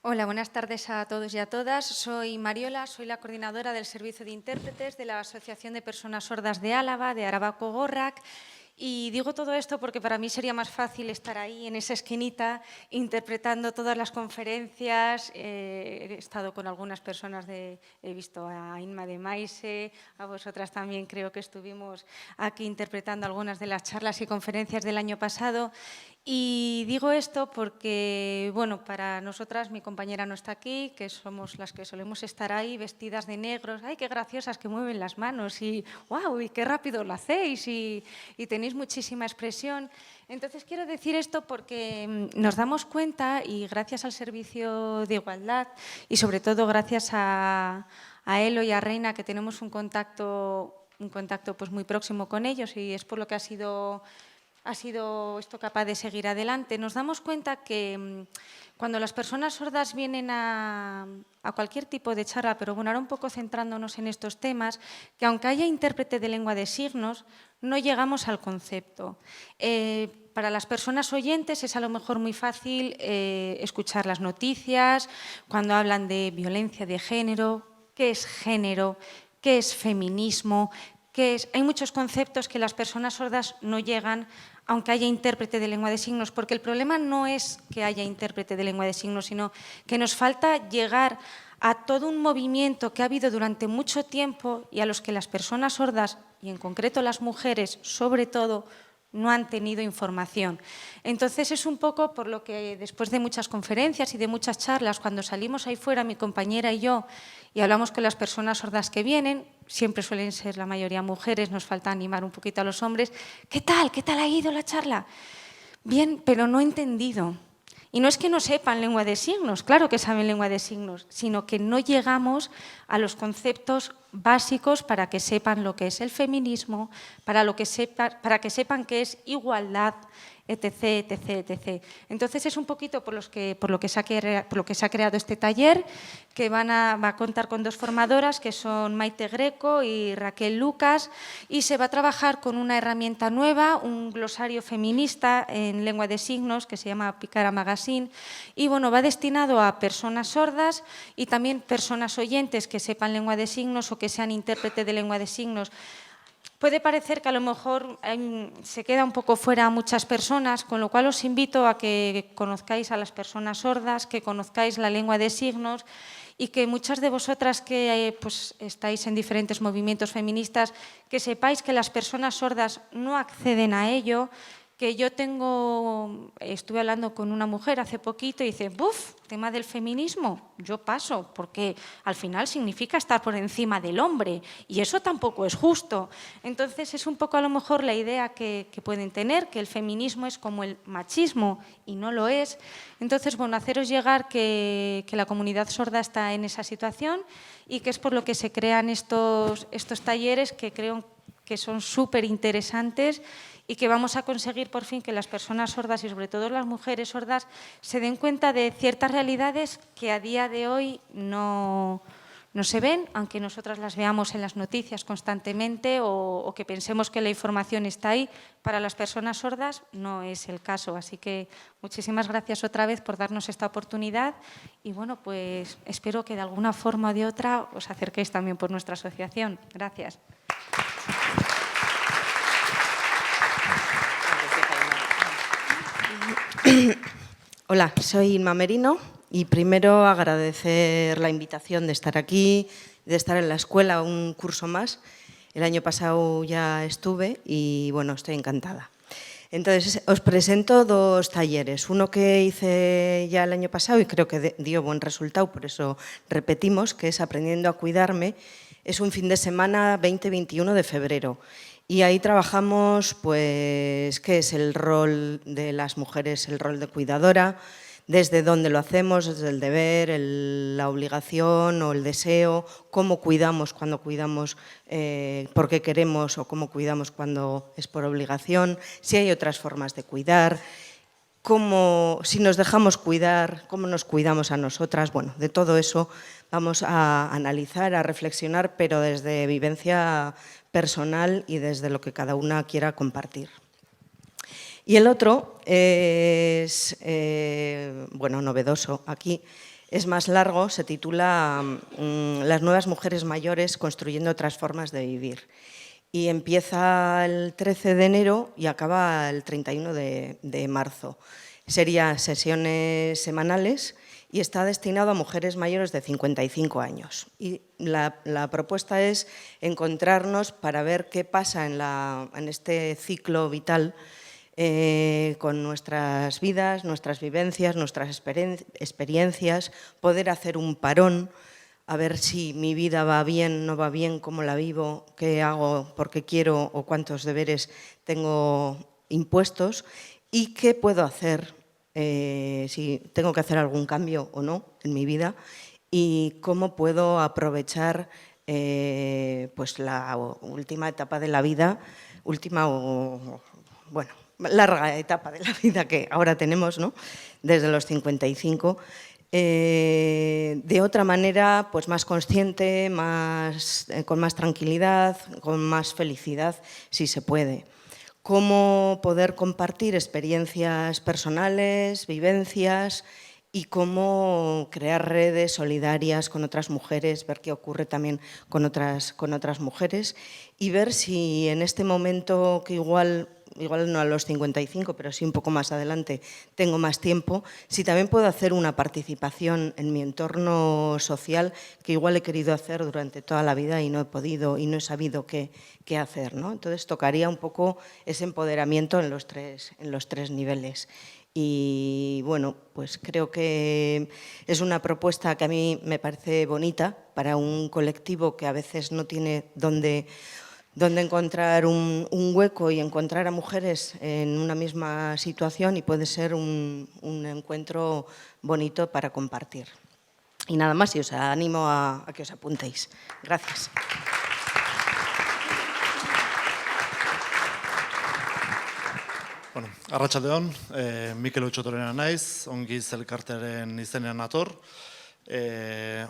Hola, buenas tardes a todos y a todas. Soy Mariola, soy la coordinadora del Servicio de Intérpretes de la Asociación de Personas Sordas de Álava, de Arabako Gorrak. Y digo todo esto porque para mí sería más fácil estar ahí en esa esquinita interpretando todas las conferencias. He estado con algunas personas, he visto a Inma de Maise, a vosotras también creo que estuvimos aquí interpretando algunas de las charlas y conferencias del año pasado. Y digo esto porque, bueno, para nosotras, mi compañera no está aquí, que somos las que solemos estar ahí vestidas de negros. ¡Ay, qué graciosas que mueven las manos! Y ¡guau! ¡Y qué rápido lo hacéis! Y tenéis muchísima expresión. Entonces, quiero decir esto porque nos damos cuenta, y gracias al Servicio de Igualdad, y sobre todo gracias a Elo y a Reina, que tenemos un contacto pues, muy próximo con ellos, y es por lo que ha sido esto capaz de seguir adelante. Nos damos cuenta que cuando las personas sordas vienen a cualquier tipo de charla, pero bueno, ahora un poco centrándonos en estos temas, que aunque haya intérprete de lengua de signos, no llegamos al concepto. Para las personas oyentes es a lo mejor muy fácil escuchar las noticias, cuando hablan de violencia de género, qué es feminismo, hay muchos conceptos que las personas sordas no llegan aunque haya intérprete de lengua de signos, porque el problema no es que haya intérprete de lengua de signos, sino que nos falta llegar a todo un movimiento que ha habido durante mucho tiempo y a los que las personas sordas, y en concreto las mujeres, sobre todo, no han tenido información. Entonces es un poco por lo que después de muchas conferencias y de muchas charlas, cuando salimos ahí fuera, mi compañera y yo, y hablamos con las personas sordas que vienen, siempre suelen ser la mayoría mujeres, nos falta animar un poquito a los hombres. ¿Qué tal? ¿Qué tal ha ido la charla? Bien, pero no he entendido. Y no es que no sepan lengua de signos, claro que saben lengua de signos, sino que no llegamos a los conceptos básicos para que sepan lo que es el feminismo, para que sepan qué es igualdad, etc, etc, etc. Entonces es un poquito por lo que se ha creado este taller, que va a contar con 2 formadoras, que son Maite Greco y Raquel Lucas, y se va a trabajar con una herramienta nueva, un glosario feminista en lengua de signos que se llama Picara Magazine, y bueno, va destinado a personas sordas y también personas oyentes que sepan lengua de signos o que sean intérprete de lengua de signos. Puede parecer que a lo mejor se queda un poco fuera a muchas personas, con lo cual os invito a que conozcáis a las personas sordas, que conozcáis la lengua de signos y que muchas de vosotras que pues, estáis en diferentes movimientos feministas, que sepáis que las personas sordas no acceden a ello, que yo estuve hablando con una mujer hace poquito y dice, ¡buf! Tema del feminismo, yo paso, porque al final significa estar por encima del hombre y eso tampoco es justo. Entonces es un poco a lo mejor la idea que pueden tener, que el feminismo es como el machismo y no lo es. Entonces, bueno, haceros llegar que la comunidad sorda está en esa situación y que es por lo que se crean estos talleres que creo que son súper interesantes y que vamos a conseguir por fin que las personas sordas y sobre todo las mujeres sordas se den cuenta de ciertas realidades que a día de hoy no se ven, aunque nosotras las veamos en las noticias constantemente o que pensemos que la información está ahí. Para las personas sordas no es el caso. Así que muchísimas gracias otra vez por darnos esta oportunidad y bueno, pues espero que de alguna forma o de otra os acerquéis también por nuestra asociación. Gracias. Hola, soy Inma Merino y primero agradecer la invitación de estar aquí, de estar en la escuela un curso más. El año pasado ya estuve y bueno, estoy encantada. Entonces, os presento 2 talleres. Uno que hice ya el año pasado y creo que dio buen resultado, por eso repetimos, que es Aprendiendo a cuidarme. Es un fin de semana 20-21 de febrero. Y ahí trabajamos, pues, qué es el rol de las mujeres, el rol de cuidadora, desde dónde lo hacemos, desde el deber, la obligación o el deseo, cómo cuidamos cuando cuidamos porque queremos o cómo cuidamos cuando es por obligación, si hay otras formas de cuidar, si nos dejamos cuidar, cómo nos cuidamos a nosotras. Bueno, de todo eso vamos a analizar, a reflexionar, pero desde vivencia personal y desde lo que cada una quiera compartir. Y el otro es, bueno, novedoso aquí, es más largo, se titula Las nuevas mujeres mayores construyendo otras formas de vivir. Y empieza el 13 de enero y acaba el 31 de marzo. Serían sesiones semanales y está destinado a mujeres mayores de 55 años. Y la propuesta es encontrarnos para ver qué pasa en este ciclo vital con nuestras vidas, nuestras vivencias, nuestras experiencias, poder hacer un parón, a ver si mi vida va bien, no va bien, cómo la vivo, qué hago, por qué quiero o cuántos deberes tengo impuestos y qué puedo hacer, si tengo que hacer algún cambio o no en mi vida y cómo puedo aprovechar pues la última etapa de la vida, larga etapa de la vida que ahora tenemos, ¿no? Desde los 55, de otra manera, pues más consciente, con más tranquilidad, con más felicidad, si se puede. Cómo poder compartir experiencias personales, vivencias y cómo crear redes solidarias con otras mujeres, ver qué ocurre también con otras mujeres y ver si en este momento que igual no a los 55, pero sí un poco más adelante, tengo más tiempo, si también puedo hacer una participación en mi entorno social que igual he querido hacer durante toda la vida y no he podido y no he sabido qué hacer, ¿no? Entonces tocaría un poco ese empoderamiento en los tres niveles. Y bueno, pues creo que es una propuesta que a mí me parece bonita para un colectivo que a veces no tiene dónde encontrar un hueco y encontrar a mujeres en una misma situación, y puede ser un encuentro bonito para compartir. Y nada más, y os animo a que os apuntéis. Gracias. Bueno, arratsaldeon, Mikel Otxotorena naiz, Ongiz elkartearen izenean nator.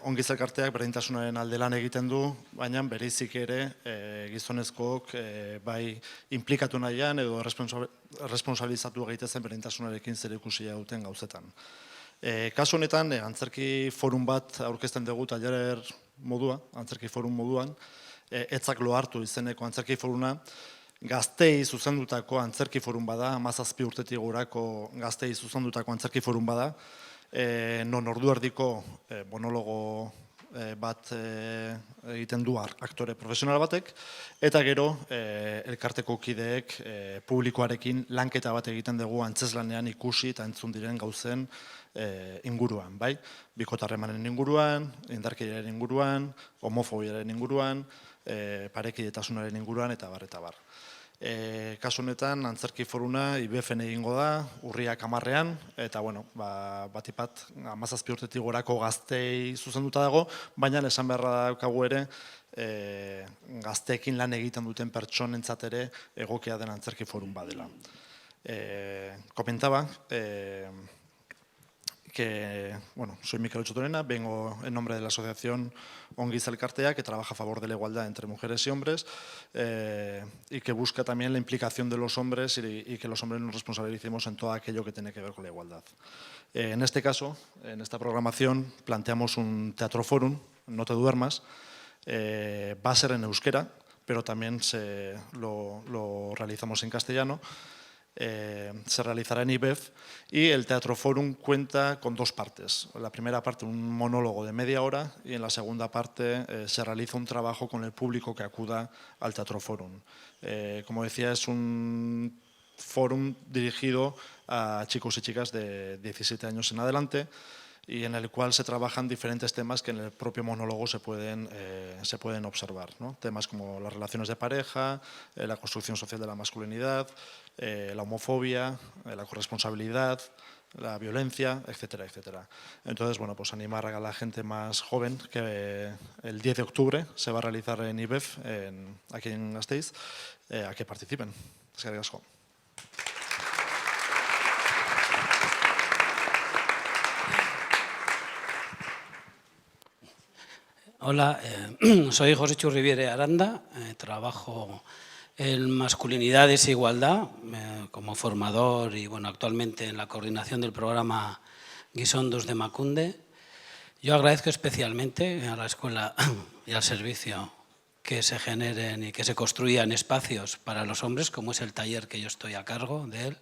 Ongiz elkarteak berdintasunaren alde lan egiten du, baina bereizik ere gizonezkook bai inplikatu nahian edo responsabilizatu gaitezen berdintasunarekin zerikusia duten gauzetan. Kasu honetan, antzerki forum bat aurkezten dugu tailer modua, antzerki forum moduan, Etzak lo hartu izeneko antzerki foruna, gaztei zuzendutako antzerki forum bada, 17 urtetik gorako gaztei zuzendutako antzerki forum bada, non ordu erdiko monologo bat egiten du aktore profesional batek, eta gero elkarteko kideek publikoarekin lanketa bat egiten dugu antzeslanean ikusi eta entzun diren gauzen inguruan, bai? Bikotarremanen inguruan, indarkeriaren inguruan, homofobiaren inguruan, parekidetasunaren inguruan, eta bar, eta bar. Kasu honetan, antzerki foruna IBF-en egingo da, urriak 10-ean, eta bueno, batipat 17 urtetik gorako gaztei zuzenduta dago, baina esan beharra daukagu ere, gazteekin lan egiten duten pertsonentzat ere egokia den antzerki forum badela. Comentaba que, bueno, soy Mikel Otxotorena, vengo en nombre de la asociación Ongiz Elkartea, que trabaja a favor de la igualdad entre mujeres y hombres y que busca también la implicación de los hombres y que los hombres nos responsabilicemos en todo aquello que tiene que ver con la igualdad. En este caso, en esta programación, planteamos un teatro forum, No te duermas, va a ser en euskera, pero también lo realizamos en castellano. Se realizará en IBEF y el Teatro Forum cuenta con 2 partes. En la primera parte un monólogo de media hora y en la segunda parte se realiza un trabajo con el público que acuda al Teatro Forum. Como decía, es un forum dirigido a chicos y chicas de 17 años en adelante y en el cual se trabajan diferentes temas que en el propio monólogo se pueden observar, ¿no? Temas como las relaciones de pareja, la construcción social de la masculinidad, la homofobia, la corresponsabilidad, la violencia, etcétera, etcétera. Entonces, bueno, pues animar a la gente más joven que el 10 de octubre se va a realizar en IBEF, aquí en Gasteiz, a que participen. Eskerrik asko. Hola, soy José Churriviere Aranda, trabajo en masculinidades e igualdad como formador y bueno, actualmente en la coordinación del programa Guisondos de Emakunde. Yo agradezco especialmente a la escuela y al servicio que se generen y que se construyan espacios para los hombres, como es el taller que yo estoy a cargo de él,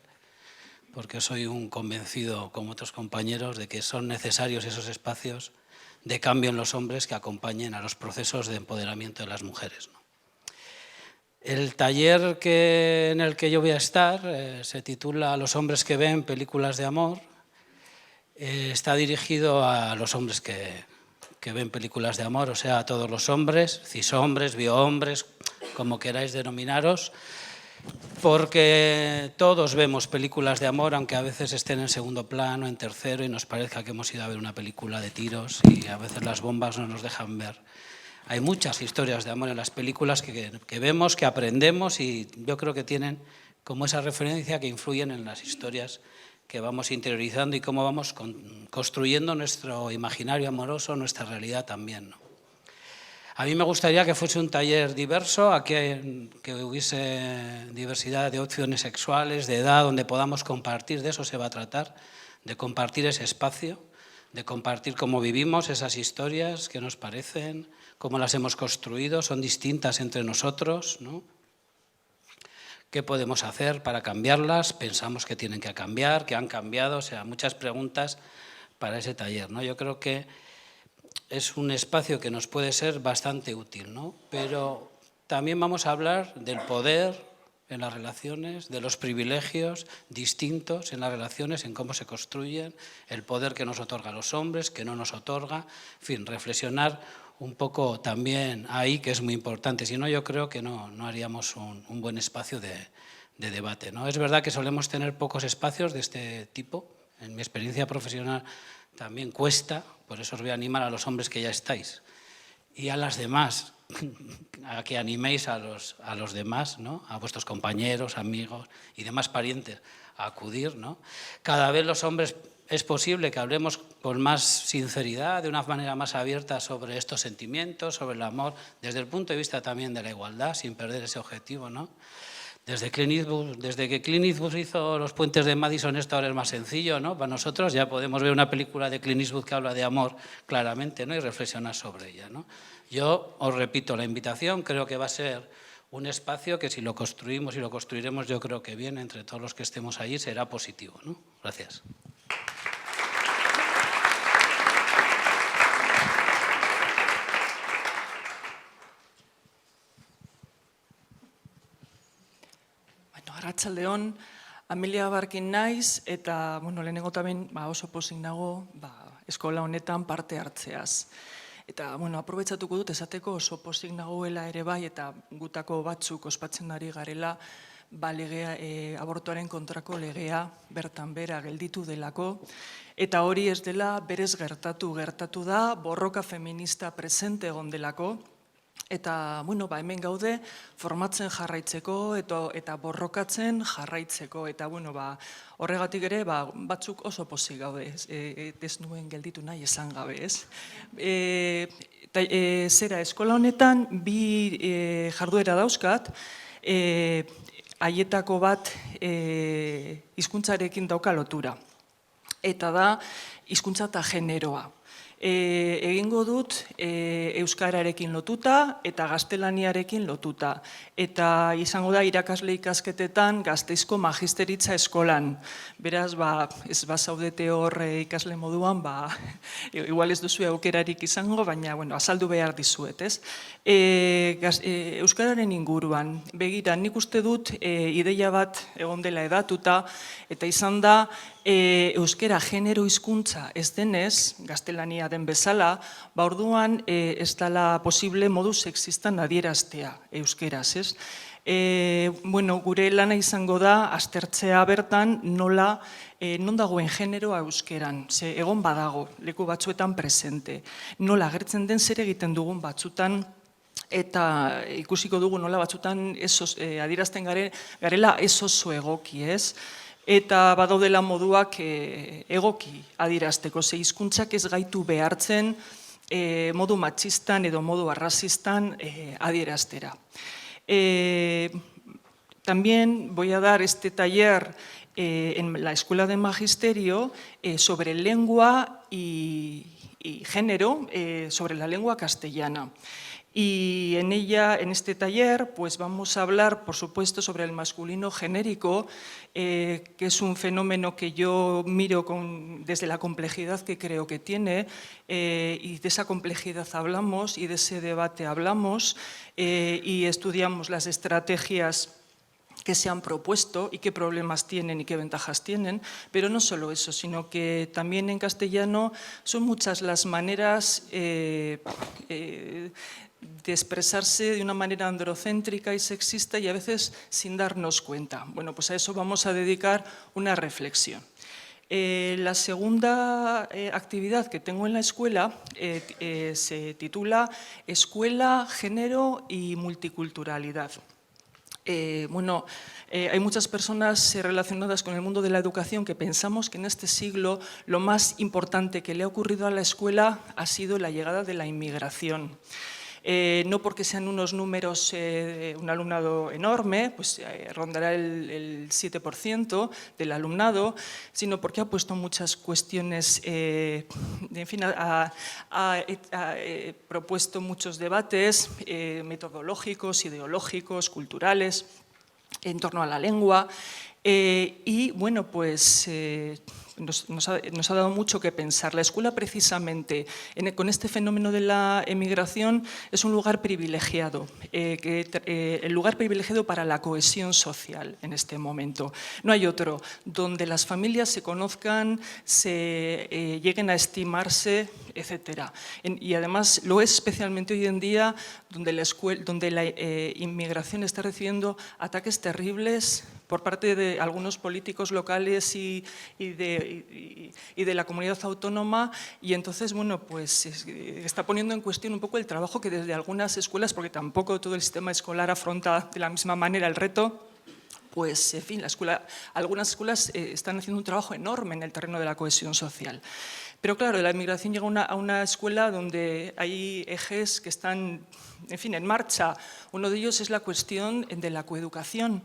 porque soy un convencido, como otros compañeros, de que son necesarios esos espacios de cambio en los hombres que acompañen a los procesos de empoderamiento de las mujeres, ¿no? El taller en el que yo voy a estar se titula Los hombres que ven películas de amor. Está dirigido a los hombres que ven películas de amor, o sea, a todos los hombres, cishombres, biohombres, como queráis denominaros, porque todos vemos películas de amor, aunque a veces estén en segundo plano, en tercero, y nos parezca que hemos ido a ver una película de tiros y a veces las bombas no nos dejan ver. Hay muchas historias de amor en las películas que vemos, que aprendemos, y yo creo que tienen como esa referencia que influyen en las historias que vamos interiorizando y cómo vamos construyendo nuestro imaginario amoroso, nuestra realidad también, ¿no? A mí me gustaría que fuese un taller diverso, que hubiese diversidad de opciones sexuales, de edad, donde podamos compartir, de eso se va a tratar, de compartir ese espacio, de compartir cómo vivimos esas historias, qué nos parecen, cómo las hemos construido, son distintas entre nosotros, ¿no? ¿Qué podemos hacer para cambiarlas? Pensamos que tienen que cambiar, que han cambiado, o sea, muchas preguntas para ese taller, ¿no? Yo creo que es un espacio que nos puede ser bastante útil, ¿no? Pero también vamos a hablar del poder en las relaciones, de los privilegios distintos en las relaciones, en cómo se construyen, el poder que nos otorga a los hombres, que no nos otorga, en fin, reflexionar un poco también ahí, que es muy importante. Si no, yo creo que no haríamos un buen espacio de debate, ¿no? Es verdad que solemos tener pocos espacios de este tipo. En mi experiencia profesional también cuesta, por eso os voy a animar a los hombres que ya estáis y a las demás, a que animéis a los demás, ¿no? A vuestros compañeros, amigos y demás parientes a acudir, ¿no? Cada vez los hombres es posible que hablemos con más sinceridad, de una manera más abierta sobre estos sentimientos, sobre el amor, desde el punto de vista también de la igualdad, sin perder ese objetivo, ¿no? Desde que Clint Eastwood hizo Los puentes de Madison, esto ahora es más sencillo, ¿no? Para nosotros ya podemos ver una película de Clint Eastwood que habla de amor claramente, ¿no? Y reflexionar sobre ella, ¿no? Yo os repito la invitación, creo que va a ser un espacio que si lo construimos y lo construiremos, yo creo que bien, entre todos los que estemos allí, será positivo, ¿no? Gracias. Arratsaldeon, Amelia Barkin naiz, eta lehenengo eta behin oso pozik nago eskola honetan parte hartzeaz. Eta aprobetxatuko dut esateko oso pozik nagoela ere bai, eta gutako batzuk ospatzen ari garela legea, abortuaren kontrako legea bertan bera gelditu delako, eta hori ez dela berez gertatu da, borroka feminista presente egon delako, eta hemen gaude formatzen jarraitzeko eta borrokatzen jarraitzeko, eta horregatik ere batzuk oso pozik gaude, ez nuen gelditu nahi esan gabe, ez? Zera, eskola honetan bi jarduera dauzkat, haietako bat hizkuntzarekin dauka lotura, eta da hizkuntza eta generoa. Egingo dut euskararekin lotuta eta gaztelaniarekin lotuta. Eta izango da irakasle ikasketetan Gasteizko magisteritza eskolan. Beraz, ez bazaudete hor ikasle moduan, igual ez duzu aukerarik izango, baina azaldu behar dizuet, ez? Euskararen inguruan, begira, nik uste dut ideia bat egon dela edatuta, eta izan da euskara genero hizkuntza ez denez, gaztelania den bezala, orduan ez dela posible modu sexistan adieraztea euskeraz, ez? Gure lana izango da aztertzea bertan nola non dagoen generoa euskeran, ze egon badago, leku batzuetan presente, nola agertzen den zer egiten dugun batzutan, eta ikusiko dugu nola batzutan adierazten garela ez oso egoki, ez? Eta badaudela moduak egoki adierazteko, ze hizkuntzak ez gaitu behartzen modu matxistan edo modu arrazistan adieraztera. También voy a dar este taller en la Escuela de Magisterio sobre lengua y género, sobre la lengua castellana. Y en este taller vamos a hablar, por supuesto, sobre el masculino genérico, que es un fenómeno que yo miro desde la complejidad que creo que tiene, y de esa complejidad hablamos y de ese debate hablamos, y estudiamos las estrategias que se han propuesto y qué problemas tienen y qué ventajas tienen, pero no solo eso, sino que también en castellano son muchas las maneras de expresarse de una manera androcéntrica y sexista y a veces sin darnos cuenta. Pues a eso vamos a dedicar una reflexión. La segunda actividad que tengo en la escuela se titula Escuela, Género y Multiculturalidad. Hay muchas personas relacionadas con el mundo de la educación que pensamos que en este siglo lo más importante que le ha ocurrido a la escuela ha sido la llegada de la inmigración. No porque sean unos números, un alumnado enorme, rondará el 7% del alumnado, sino porque ha puesto muchas cuestiones, ha propuesto muchos debates metodológicos, ideológicos, culturales, en torno a la lengua. Y bueno, pues nos ha dado mucho que pensar. La escuela, precisamente, con este fenómeno de la emigración, es un lugar privilegiado, el lugar privilegiado para la cohesión social en este momento. No hay otro, donde las familias se conozcan, se lleguen a estimarse, etc. Y además lo es especialmente hoy en día, donde la inmigración está recibiendo ataques terribles por parte de algunos políticos locales y de la comunidad autónoma, y entonces, bueno, pues está poniendo en cuestión un poco el trabajo que desde algunas escuelas, porque tampoco todo el sistema escolar afronta de la misma manera el reto, pues, en fin, algunas escuelas están haciendo un trabajo enorme en el terreno de la cohesión social. Pero claro, la inmigración llega a una escuela donde hay ejes que están, en fin, en marcha. Uno de ellos es la cuestión de la coeducación,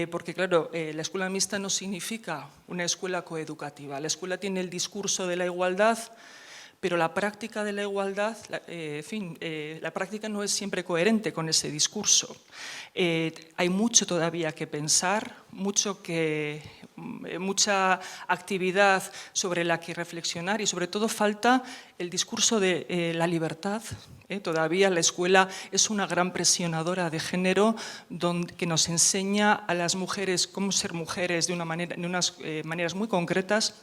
porque claro, la escuela mixta no significa una escuela coeducativa. La escuela tiene el discurso de la igualdad, pero la práctica de la igualdad, en fin, la práctica no es siempre coherente con ese discurso. Hay mucho todavía que pensar, mucha actividad sobre la que reflexionar, y sobre todo falta el discurso de la libertad. Todavía la escuela es una gran presionadora de género, que nos enseña a las mujeres cómo ser mujeres de unas maneras muy concretas,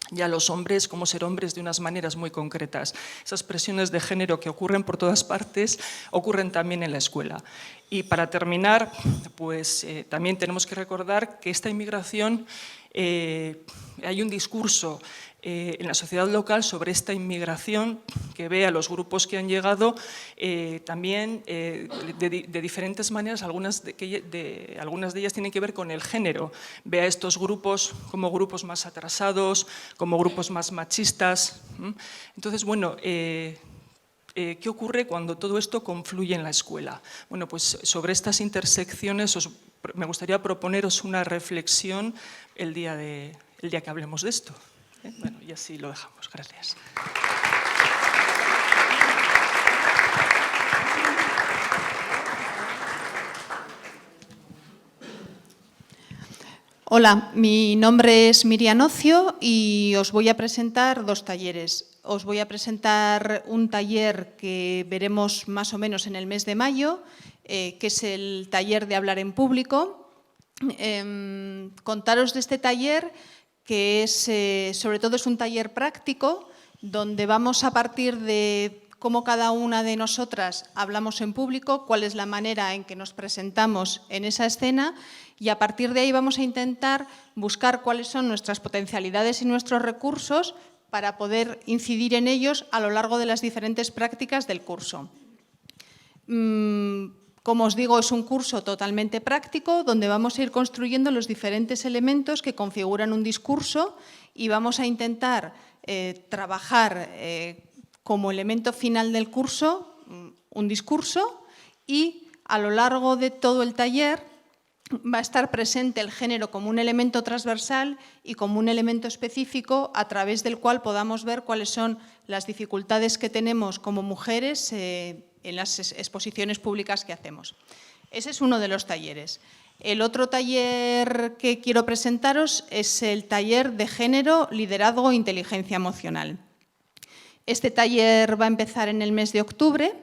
y a los hombres cómo ser hombres de unas maneras muy concretas. Esas presiones de género que ocurren por todas partes ocurren también en la escuela. Y para terminar, pues también tenemos que recordar que esta inmigración, hay un discurso en la sociedad local sobre esta inmigración que ve a los grupos que han llegado también de diferentes maneras. Algunas de ellas tienen que ver con el género. Ve a estos grupos como grupos más atrasados, como grupos más machistas. Entonces, bueno, ¿qué ocurre cuando todo esto confluye en la escuela? Bueno, pues sobre estas intersecciones me gustaría proponeros una reflexión el día que hablemos de esto. Bueno, y así lo dejamos. Gracias. Hola, mi nombre es Miriam Ocio y os voy a presentar dos talleres. Os voy a presentar un taller que veremos más o menos en el mes de mayo, que es el taller de hablar en público. Contaros de este taller, que es, sobre todo es un taller práctico, donde vamos a partir de cómo cada una de nosotras hablamos en público, cuál es la manera en que nos presentamos en esa escena, y a partir de ahí vamos a intentar buscar cuáles son nuestras potencialidades y nuestros recursos para poder incidir en ellos a lo largo de las diferentes prácticas del curso. Como os digo, es un curso totalmente práctico donde vamos a ir construyendo los diferentes elementos que configuran un discurso y vamos a intentar trabajar como elemento final del curso un discurso, y a lo largo de todo el taller va a estar presente el género como un elemento transversal y como un elemento específico a través del cual podamos ver cuáles son las dificultades que tenemos como mujeres en las exposiciones públicas que hacemos. Ese es uno de los talleres. El otro taller que quiero presentaros es el taller de género, liderazgo e inteligencia emocional. Este taller va a empezar en el mes de octubre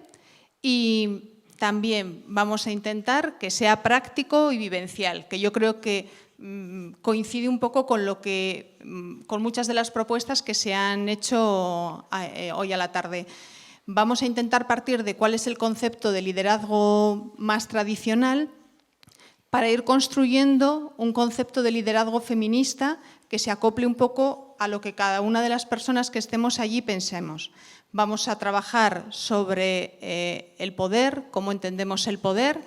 y también vamos a intentar que sea práctico y vivencial, que yo creo que coincide un poco con con muchas de las propuestas que se han hecho hoy a la tarde. Vamos a intentar partir de cuál es el concepto de liderazgo más tradicional para ir construyendo un concepto de liderazgo feminista que se acople un poco a lo que cada una de las personas que estemos allí pensemos. Vamos a trabajar sobre el poder, cómo entendemos el poder,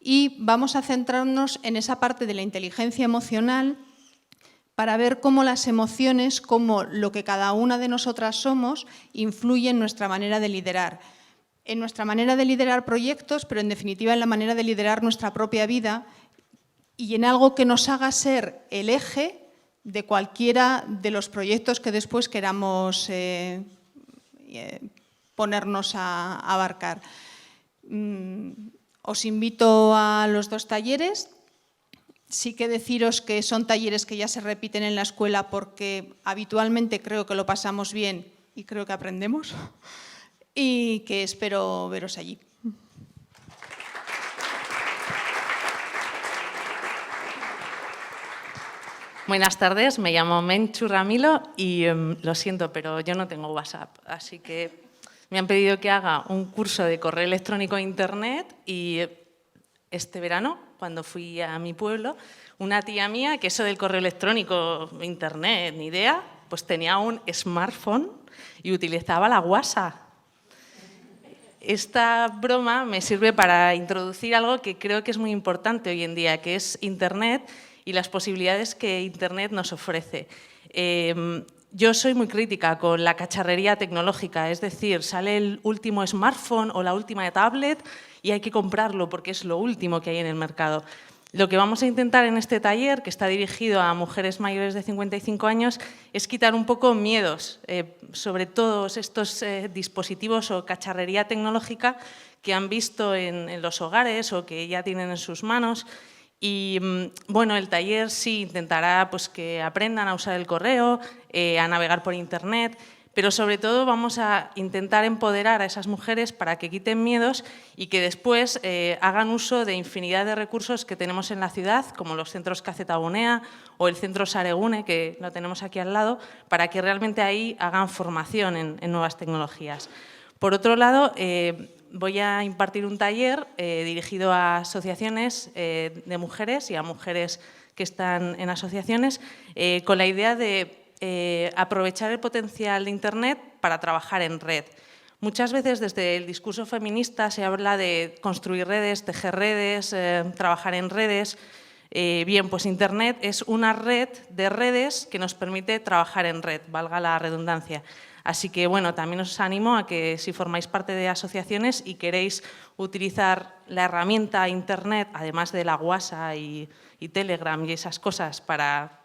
y vamos a centrarnos en esa parte de la inteligencia emocional para ver cómo las emociones, cómo lo que cada una de nosotras somos, influye en nuestra manera de liderar. En nuestra manera de liderar proyectos, pero en definitiva en la manera de liderar nuestra propia vida y en algo que nos haga ser el eje de cualquiera de los proyectos que después queramos ponernos a abarcar. Os invito a los dos talleres. Sí que deciros que son talleres que ya se repiten en la escuela porque habitualmente creo que lo pasamos bien y creo que aprendemos y que espero veros allí. Buenas tardes, me llamo Menchu Ramilo y lo siento, pero yo no tengo WhatsApp, así que me han pedido que haga un curso de correo electrónico e internet y este verano, cuando fui a mi pueblo, una tía mía, que eso del correo electrónico, internet, ni idea, pues tenía un smartphone y utilizaba la WhatsApp. Esta broma me sirve para introducir algo que creo que es muy importante hoy en día, que es internet y las posibilidades que internet nos ofrece. Yo soy muy crítica con la cacharrería tecnológica, es decir, sale el último smartphone o la última tablet y hay que comprarlo porque es lo último que hay en el mercado. Lo que vamos a intentar en este taller, que está dirigido a mujeres mayores de 55 años, es quitar un poco miedos sobre todos estos dispositivos o cacharrería tecnológica que han visto en los hogares o que ya tienen en sus manos. Y bueno, el taller sí intentará pues, que aprendan a usar el correo, a navegar por internet, pero sobre todo vamos a intentar empoderar a esas mujeres para que quiten miedos y que después hagan uso de infinidad de recursos que tenemos en la ciudad, como los centros Kazetabunea o el centro Saregune, que lo tenemos aquí al lado, para que realmente ahí hagan formación en nuevas tecnologías. Por otro lado, voy a impartir un taller dirigido a asociaciones de mujeres y a mujeres que están en asociaciones con la idea de aprovechar el potencial de internet para trabajar en red. Muchas veces desde el discurso feminista se habla de construir redes, tejer redes, trabajar en redes. Bien, pues internet es una red de redes que nos permite trabajar en red, valga la redundancia. Así que, bueno, también os animo a que si formáis parte de asociaciones y queréis utilizar la herramienta internet, además de la WhatsApp y Telegram y esas cosas para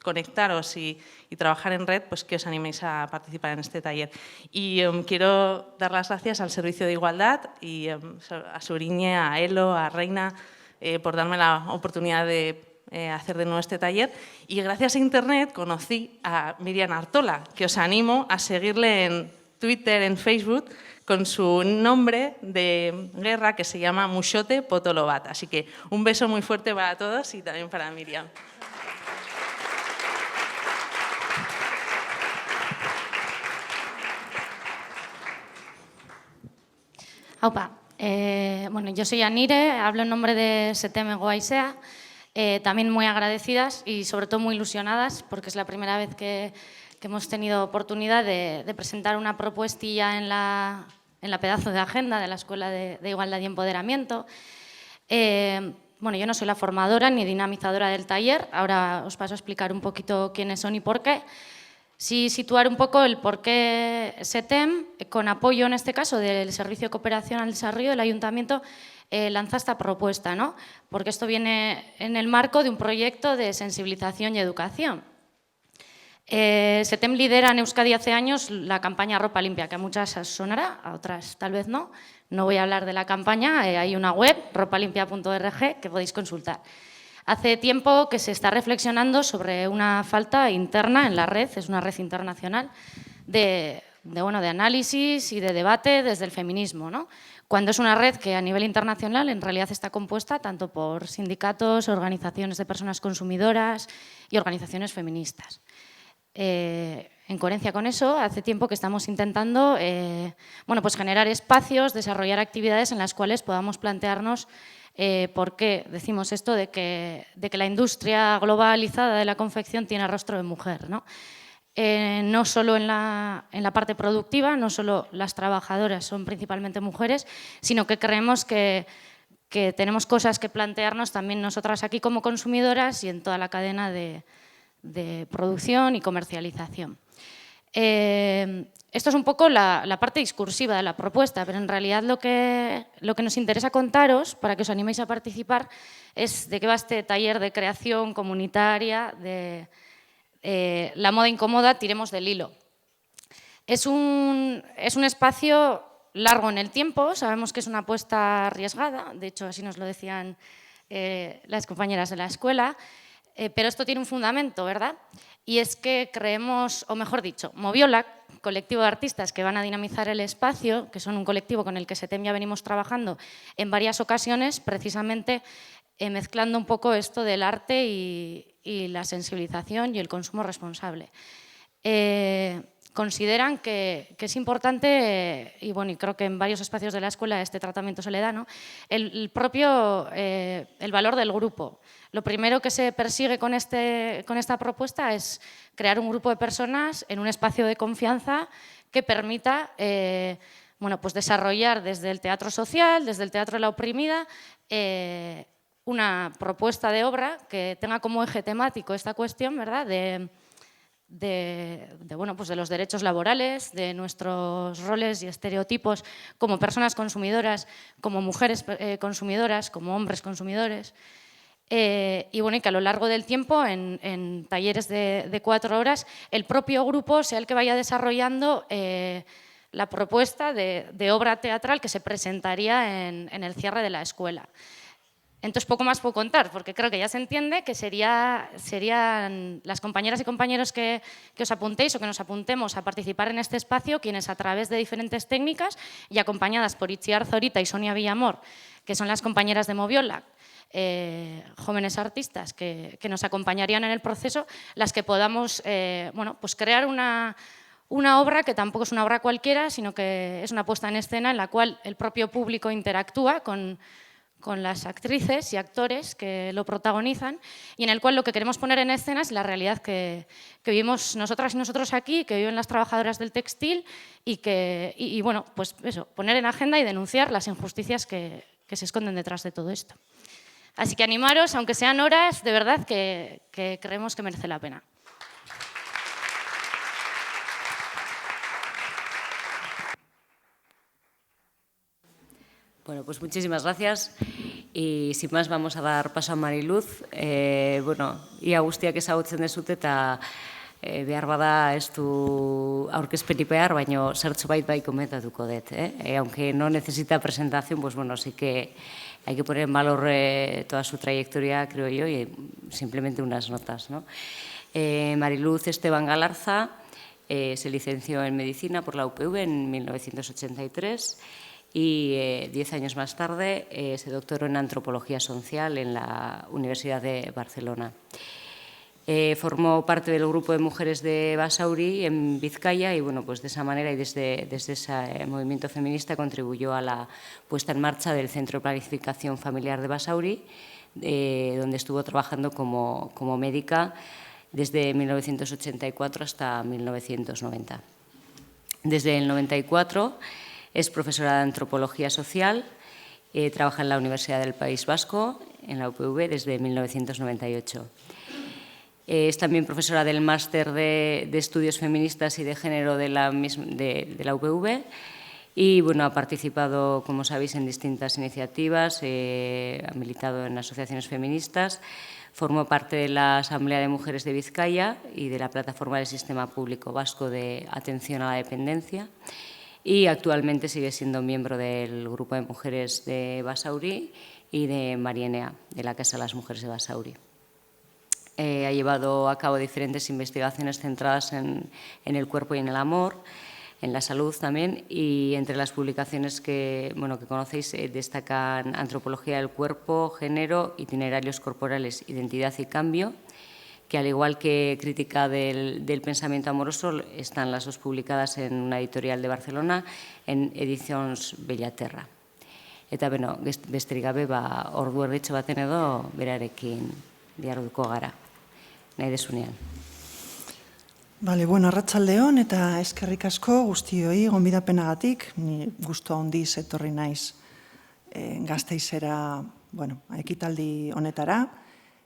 conectaros y trabajar en red, pues que os animéis a participar en este taller. Y quiero dar las gracias al Servicio de Igualdad y a Suriñe, a Elo, a Reina, por darme la oportunidad de hacer de nuevo este taller. Y gracias a internet conocí a Miriam Artola, que os animo a seguirle en Twitter, en Facebook, con su nombre de guerra que se llama Muxote Potolobat. Así que un beso muy fuerte para todos y también para Miriam. Aupa, bueno, yo soy Anire, hablo en nombre de SETEM Goaisea, también muy agradecidas y sobre todo muy ilusionadas porque es la primera vez que hemos tenido oportunidad de presentar una propuestilla en la pedazo de agenda de la Escuela de Igualdad y Empoderamiento. Bueno, yo no soy la formadora ni dinamizadora del taller, ahora os paso a explicar un poquito quiénes son y por qué. Sí situar un poco el por qué SETEM, con apoyo en este caso del Servicio de Cooperación al Desarrollo del Ayuntamiento, lanza esta propuesta, ¿no? Porque esto viene en el marco de un proyecto de sensibilización y educación. SETEM lidera en Euskadi hace años la campaña Ropa Limpia, que a muchas os sonará, a otras tal vez no. No voy a hablar de la campaña, hay una web, ropalimpia.org, que podéis consultar. Hace tiempo que se está reflexionando sobre una falta interna en la red, es una red internacional, de análisis y de debate desde el feminismo, ¿no? Cuando es una red que a nivel internacional en realidad está compuesta tanto por sindicatos, organizaciones de personas consumidoras y organizaciones feministas. En coherencia con eso, hace tiempo que estamos intentando pues generar espacios, desarrollar actividades en las cuales podamos plantearnos por qué decimos esto de que la industria globalizada de la confección tiene rostro de mujer, ¿no? No solo en la parte productiva, no solo las trabajadoras son principalmente mujeres, sino que creemos que tenemos cosas que plantearnos también nosotras aquí como consumidoras y en toda la cadena de producción y comercialización. Esto es un poco la parte discursiva de la propuesta, pero en realidad lo que nos interesa contaros, para que os animéis a participar, es de qué va este taller de creación comunitaria de la moda incómoda, tiremos del hilo. Es un espacio largo en el tiempo, sabemos que es una apuesta arriesgada, de hecho así nos lo decían las compañeras de la escuela, pero esto tiene un fundamento, ¿verdad? Y es que creemos, o mejor dicho, Moviola, colectivo de artistas que van a dinamizar el espacio, que son un colectivo con el que SETEM ya venimos trabajando en varias ocasiones, precisamente mezclando un poco esto del arte y la sensibilización y el consumo responsable. Consideran que es importante, y bueno, y creo que en varios espacios de la escuela este tratamiento se le da, ¿no? el valor del grupo. Lo primero que se persigue con esta propuesta es crear un grupo de personas en un espacio de confianza que permita bueno, pues desarrollar desde el teatro social, desde el teatro de la oprimida, una propuesta de obra que tenga como eje temático esta cuestión, ¿verdad?, bueno, pues de los derechos laborales, de nuestros roles y estereotipos como personas consumidoras, como mujeres consumidoras, como hombres consumidores. Y bueno, y que a lo largo del tiempo, en talleres de 4 horas, el propio grupo sea el que vaya desarrollando la propuesta de obra teatral que se presentaría en el cierre de la escuela. Entonces, poco más puedo contar, porque creo que ya se entiende que serían las compañeras y compañeros que os apuntéis o que nos apuntemos a participar en este espacio, quienes a través de diferentes técnicas y acompañadas por Itziar Zorita y Sonia Villamor, que son las compañeras de Moviola, jóvenes artistas que nos acompañarían en el proceso, las que podamos bueno, pues crear una obra que tampoco es una obra cualquiera, sino que es una puesta en escena en la cual el propio público interactúa con las actrices y actores que lo protagonizan y en el cual lo que queremos poner en escena es la realidad que vivimos nosotras y nosotros aquí, que viven las trabajadoras del textil y bueno, pues eso, poner en agenda y denunciar las injusticias que se esconden detrás de todo esto. Así que animaros, aunque sean horas, de verdad que creemos que merece la pena. Bueno, pues muchísimas gracias y sin más vamos a dar paso a Mariluz. Bueno, ia guztiak ezagutzen dezute eta behar bada ez du aurkezpenik behar, baina zertxobait bai komentatuko dut. Aunque no necesita presentación, pues bueno, sí que hay que poner en valor toda su trayectoria, creo yo, y simplemente unas notas, ¿no? Mariluz Esteban Galarza se licenció en Medicina por la UPV en 1983 y 10 años más tarde se doctoró en Antropología Social en la Universidad de Barcelona. Formó parte del grupo de mujeres de Basauri en Vizcaya y bueno, pues de esa manera y desde ese movimiento feminista contribuyó a la puesta en marcha del Centro de Planificación Familiar de Basauri, donde estuvo trabajando como médica desde 1984 hasta 1990. Desde el 94 es profesora de Antropología Social, trabaja en la Universidad del País Vasco, en la UPV, desde 1998. Es también profesora del Máster de Estudios Feministas y de Género de la UPV y bueno, ha participado, como sabéis, en distintas iniciativas, ha militado en asociaciones feministas, formó parte de la Asamblea de Mujeres de Vizcaya y de la Plataforma del Sistema Público Vasco de Atención a la Dependencia y actualmente sigue siendo miembro del Grupo de Mujeres de Basauri y de Marienea, de la Casa de las Mujeres de Basauri. Ha llevado a cabo diferentes investigaciones centradas en el cuerpo y en el amor, en la salud también, y entre las publicaciones que conocéis destacan Antropología del Cuerpo, Género, Itinerarios Corporales, Identidad y Cambio, que al igual que Crítica del Pensamiento Amoroso están las dos publicadas en una editorial de Barcelona, en Edicions Bellaterra. Eta beno, besterik gabe, ordu erditxo baten edo berarekin diharduko gara. Nahi desunean. Bale, bueno, arratsaldeon eta eskerrik asko guztioi gonbidapenagatik. Ni gustu handiz etorri naiz Gasteizera, bueno, ekitaldi honetara.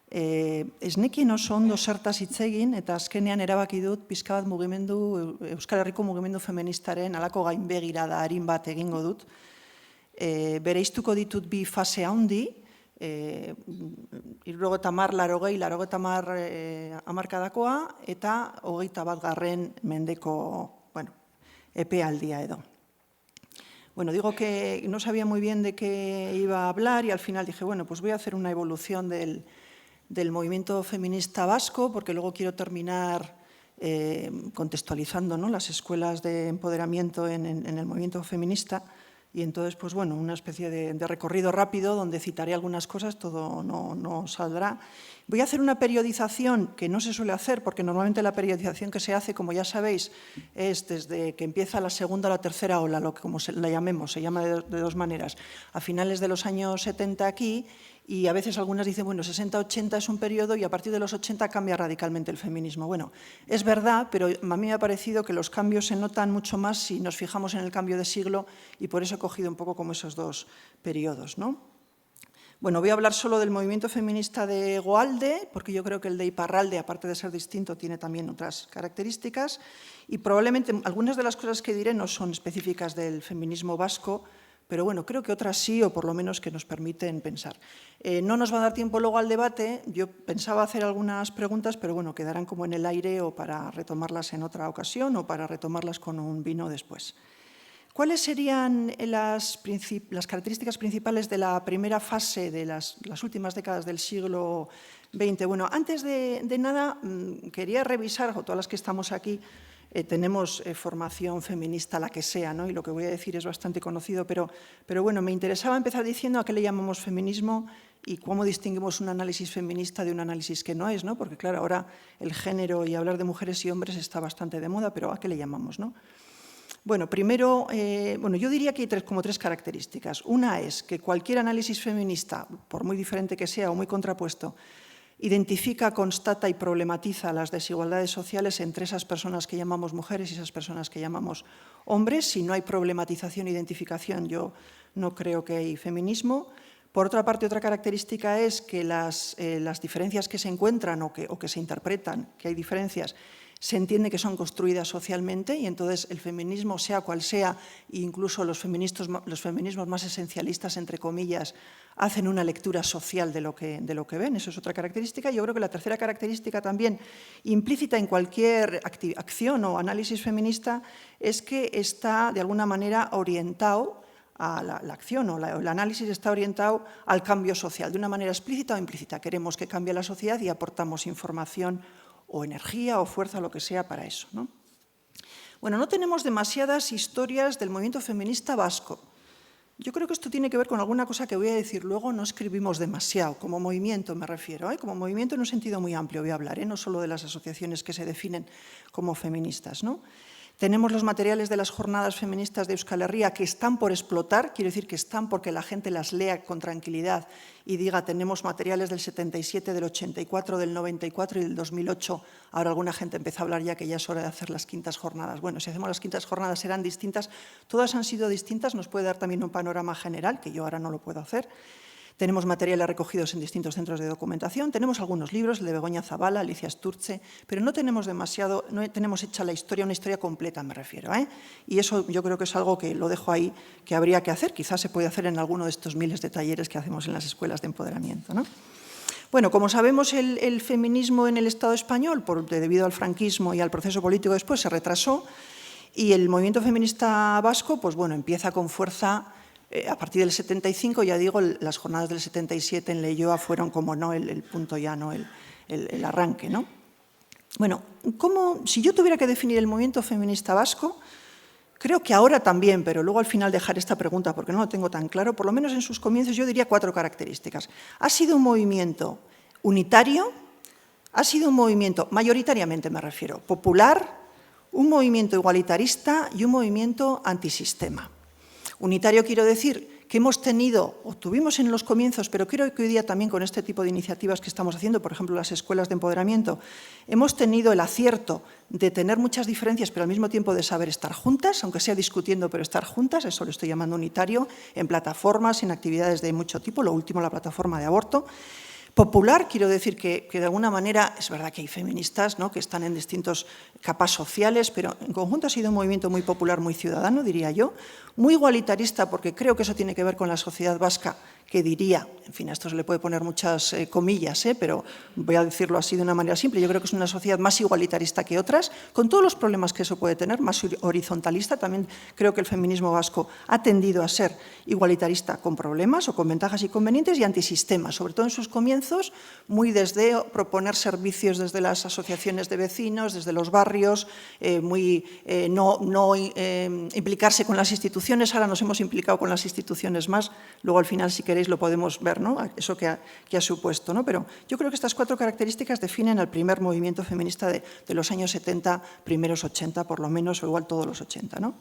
Ez nekien oso ondo zertaz hitz egin eta azkenean erabaki dut pixka bat mugimendu, Euskal Herriko mugimendu feministaren halako gainbegirada arin bat egingo dut. Bereiztuko ditut bi fase handi, 70, 80 hamarkadakoa eta 21. mendeko epealdia edo. Bueno, digo que no sabía muy bien de qué iba a hablar y al final dije, bueno, pues voy a hacer una evolución del movimiento feminista vasco, porque luego quiero terminar contextualizando, ¿no?, las escuelas de empoderamiento en el movimiento feminista. Y entonces, pues bueno, una especie de recorrido rápido donde citaré algunas cosas, todo no saldrá. Voy a hacer una periodización que no se suele hacer, porque normalmente la periodización que se hace, como ya sabéis, es desde que empieza la segunda o la tercera ola, lo que como la llamemos, se llama de dos maneras, a finales de los años 70 aquí, y a veces algunas dicen, bueno, 60-80 es un periodo y a partir de los 80 cambia radicalmente el feminismo. Bueno, es verdad, pero a mí me ha parecido que los cambios se notan mucho más si nos fijamos en el cambio de siglo y por eso he cogido un poco como esos dos periodos, ¿no? Bueno, voy a hablar solo del movimiento feminista de Goalde, porque yo creo que el de Iparralde, aparte de ser distinto, tiene también otras características y probablemente algunas de las cosas que diré no son específicas del feminismo vasco, pero bueno, creo que otras sí, o por lo menos que nos permiten pensar. No nos va a dar tiempo luego al debate, yo pensaba hacer algunas preguntas, pero bueno, quedarán como en el aire o para retomarlas en otra ocasión o para retomarlas con un vino después. ¿Cuáles serían las características principales de la primera fase de las últimas décadas del siglo XX? Bueno, antes de nada, quería revisar, o todas las que estamos aquí, tenemos formación feminista, la que sea, ¿no? Y lo que voy a decir es bastante conocido, pero bueno, me interesaba empezar diciendo a qué le llamamos feminismo y cómo distinguimos un análisis feminista de un análisis que no es, ¿no? Porque claro, ahora el género y hablar de mujeres y hombres está bastante de moda, pero ¿a qué le llamamos, no? Bueno, primero, yo diría que hay como tres características. Una es que cualquier análisis feminista, por muy diferente que sea o muy contrapuesto, identifica, constata y problematiza las desigualdades sociales entre esas personas que llamamos mujeres y esas personas que llamamos hombres. Si no hay problematización e identificación, yo no creo que hay feminismo. Por otra parte, otra característica es que las diferencias que se encuentran o que se interpretan, que hay diferencias, se entiende que son construidas socialmente y entonces el feminismo, sea cual sea, incluso los feminismos más esencialistas, entre comillas, hacen una lectura social de lo que ven. Eso es otra característica. Yo creo que la tercera característica también implícita en cualquier acción o análisis feminista es que está de alguna manera orientado a la acción o el análisis está orientado al cambio social, de una manera explícita o implícita. Queremos que cambie la sociedad y aportamos información o energía o fuerza, lo que sea para eso, ¿no? Bueno, no tenemos demasiadas historias del movimiento feminista vasco. Yo creo que esto tiene que ver con alguna cosa que voy a decir luego, no escribimos demasiado, como movimiento me refiero, como movimiento en un sentido muy amplio voy a hablar, no solo de las asociaciones que se definen como feministas, ¿no? Tenemos los materiales de las jornadas feministas de Euskal Herria que están por explotar, quiero decir que están porque la gente las lea con tranquilidad y diga, tenemos materiales del 77, del 84, del 94 y del 2008. Ahora alguna gente empieza a hablar ya que ya es hora de hacer las quintas jornadas. Bueno, si hacemos las quintas jornadas serán distintas, todas han sido distintas, nos puede dar también un panorama general, que yo ahora no lo puedo hacer. Tenemos materiales recogidos en distintos centros de documentación, tenemos algunos libros, el de Begoña Zabala, Alicia Sturce, pero no tenemos demasiado, no tenemos hecha la historia, una historia completa me refiero, Y eso yo creo que es algo que lo dejo ahí, que habría que hacer, quizás se puede hacer en alguno de estos miles de talleres que hacemos en las escuelas de empoderamiento, ¿no? Bueno, como sabemos, el feminismo en el Estado español, debido al franquismo y al proceso político después, se retrasó y el movimiento feminista vasco, pues bueno, empieza con fuerza. A partir del 75, ya digo, las jornadas del 77 en Leioa fueron como no el punto ya, no el arranque, ¿no? Bueno, si yo tuviera que definir el movimiento feminista vasco, creo que ahora también, pero luego al final dejaré esta pregunta porque no lo tengo tan claro, por lo menos en sus comienzos yo diría 4 características. Ha sido un movimiento unitario, ha sido un movimiento, mayoritariamente me refiero, popular, un movimiento igualitarista y un movimiento antisistema. Unitario quiero decir que hemos tenido, o tuvimos en los comienzos, pero creo que hoy día también con este tipo de iniciativas que estamos haciendo, por ejemplo, las escuelas de empoderamiento, hemos tenido el acierto de tener muchas diferencias, pero al mismo tiempo de saber estar juntas, aunque sea discutiendo, pero estar juntas, eso lo estoy llamando unitario, en plataformas, en actividades de mucho tipo, lo último la plataforma de aborto. Popular, quiero decir que de alguna manera, es verdad que hay feministas, ¿no?, que están en distintas capas sociales, pero en conjunto ha sido un movimiento muy popular, muy ciudadano, diría yo, muy igualitarista, porque creo que eso tiene que ver con la sociedad vasca, que diría, en fin, a esto se le puede poner muchas comillas, pero voy a decirlo así de una manera simple, yo creo que es una sociedad más igualitarista que otras, con todos los problemas que eso puede tener, más horizontalista. También creo que el feminismo vasco ha tendido a ser igualitarista con problemas o con ventajas y inconvenientes, y antisistema, sobre todo en sus comienzos, muy desde proponer servicios desde las asociaciones de vecinos, desde los barrios, no implicarse con las instituciones. Ahora nos hemos implicado con las instituciones más, luego al final, si queréis, lo podemos ver, ¿no? Eso que ha supuesto, ¿no? Pero yo creo que estas 4 características definen al primer movimiento feminista de los años 70, primeros 80, por lo menos, o igual todos los 80, ¿no?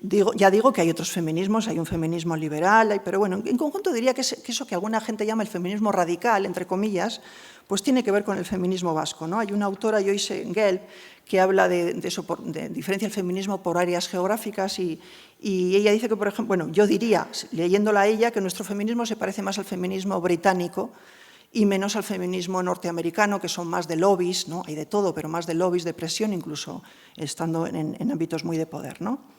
Ya digo que hay otros feminismos, hay un feminismo liberal, pero bueno, en conjunto diría que eso que alguna gente llama el feminismo radical, entre comillas, pues tiene que ver con el feminismo vasco, ¿no? Hay una autora, Joyce Gelb, que habla de eso, de diferencia el feminismo por áreas geográficas, y ella dice que, por ejemplo, bueno, yo diría, leyéndola a ella, que nuestro feminismo se parece más al feminismo británico y menos al feminismo norteamericano, que son más de lobbies, ¿no? Hay de todo, pero más de lobbies, de presión, incluso estando en ámbitos muy de poder, ¿no?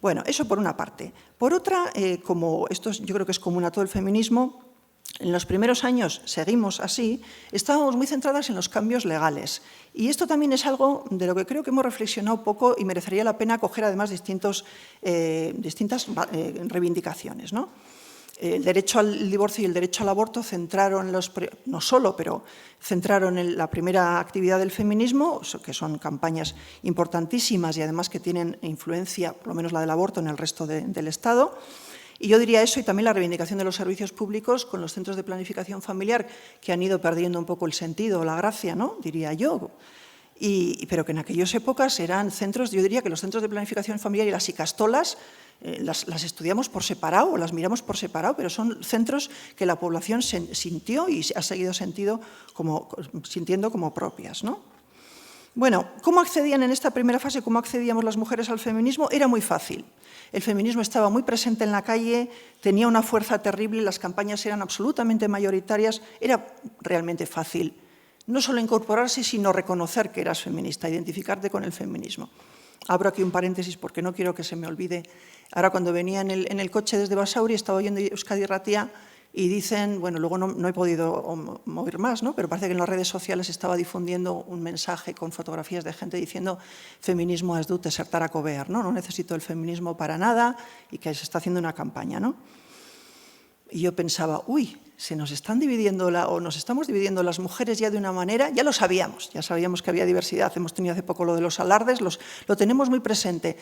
Bueno, eso por una parte. Por otra, como esto yo creo que es común a todo el feminismo, en los primeros años seguimos así, estábamos muy centradas en los cambios legales. Y esto también es algo de lo que creo que hemos reflexionado poco y merecería la pena coger además distintas reivindicaciones, ¿no? El derecho al divorcio y el derecho al aborto centraron, no solo, pero centraron en la primera actividad del feminismo, que son campañas importantísimas y además que tienen influencia, por lo menos la del aborto, en el resto del Estado. Y yo diría eso, y también la reivindicación de los servicios públicos con los centros de planificación familiar, que han ido perdiendo un poco el sentido, la gracia, ¿no? Diría yo. Pero que en aquellas épocas eran centros, yo diría que los centros de planificación familiar y las icastolas las estudiamos por separado, o las miramos por separado, pero son centros que la población sintió y ha seguido sintiendo como propias, ¿no? Bueno, ¿cómo accedían en esta primera fase, cómo accedíamos las mujeres al feminismo? Era muy fácil. El feminismo estaba muy presente en la calle, tenía una fuerza terrible, las campañas eran absolutamente mayoritarias, era realmente fácil no solo incorporarse, sino reconocer que eras feminista, identificarte con el feminismo. Abro aquí un paréntesis porque no quiero que se me olvide. Ahora, cuando venía en el coche desde Basauri, estaba oyendo Euskadi Irratia y dicen, bueno, luego no he podido mover más, ¿no? Pero parece que en las redes sociales estaba difundiendo un mensaje con fotografías de gente diciendo feminismo es dut esertarako behar, ¿no? No necesito el feminismo para nada, y que se está haciendo una campaña, ¿no? Y yo pensaba, uy, se nos están dividiendo o nos estamos dividiendo las mujeres ya de una manera, ya lo sabíamos, ya sabíamos que había diversidad, hemos tenido hace poco lo de los alardes, lo tenemos muy presente,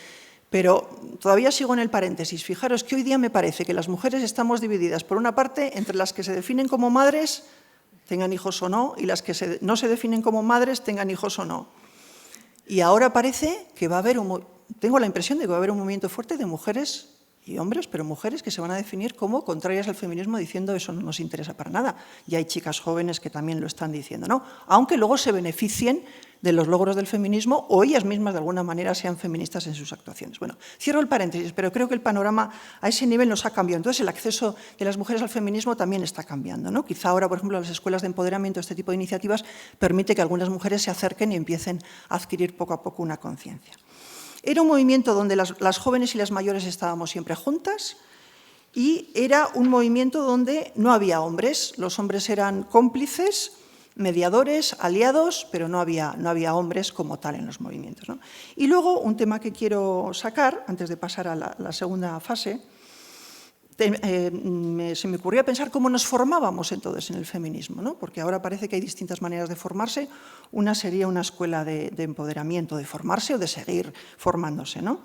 pero todavía sigo en el paréntesis. Fijaros que hoy día me parece que las mujeres estamos divididas, por una parte, entre las que se definen como madres, tengan hijos o no, y las que no se definen como madres, tengan hijos o no. Y ahora parece que va a haber tengo la impresión de que va a haber un movimiento fuerte de mujeres y hombres, pero mujeres que se van a definir como contrarias al feminismo, diciendo eso no nos interesa para nada. Y hay chicas jóvenes que también lo están diciendo, ¿no? Aunque luego se beneficien de los logros del feminismo o ellas mismas de alguna manera sean feministas en sus actuaciones. Bueno, cierro el paréntesis, pero creo que el panorama a ese nivel nos ha cambiado. Entonces, el acceso de las mujeres al feminismo también está cambiando, ¿no? Quizá ahora, por ejemplo, las escuelas de empoderamiento, este tipo de iniciativas, permite que algunas mujeres se acerquen y empiecen a adquirir poco a poco una conciencia. Era un movimiento donde las jóvenes y las mayores estábamos siempre juntas, y era un movimiento donde no había hombres. Los hombres eran cómplices, mediadores, aliados, pero no había hombres como tal en los movimientos, ¿no? Y luego, un tema que quiero sacar, antes de pasar a la segunda fase, se me ocurría pensar cómo nos formábamos entonces en el feminismo, ¿no? Porque ahora parece que hay distintas maneras de formarse. Una sería una escuela de empoderamiento, de formarse o de seguir formándose, ¿no?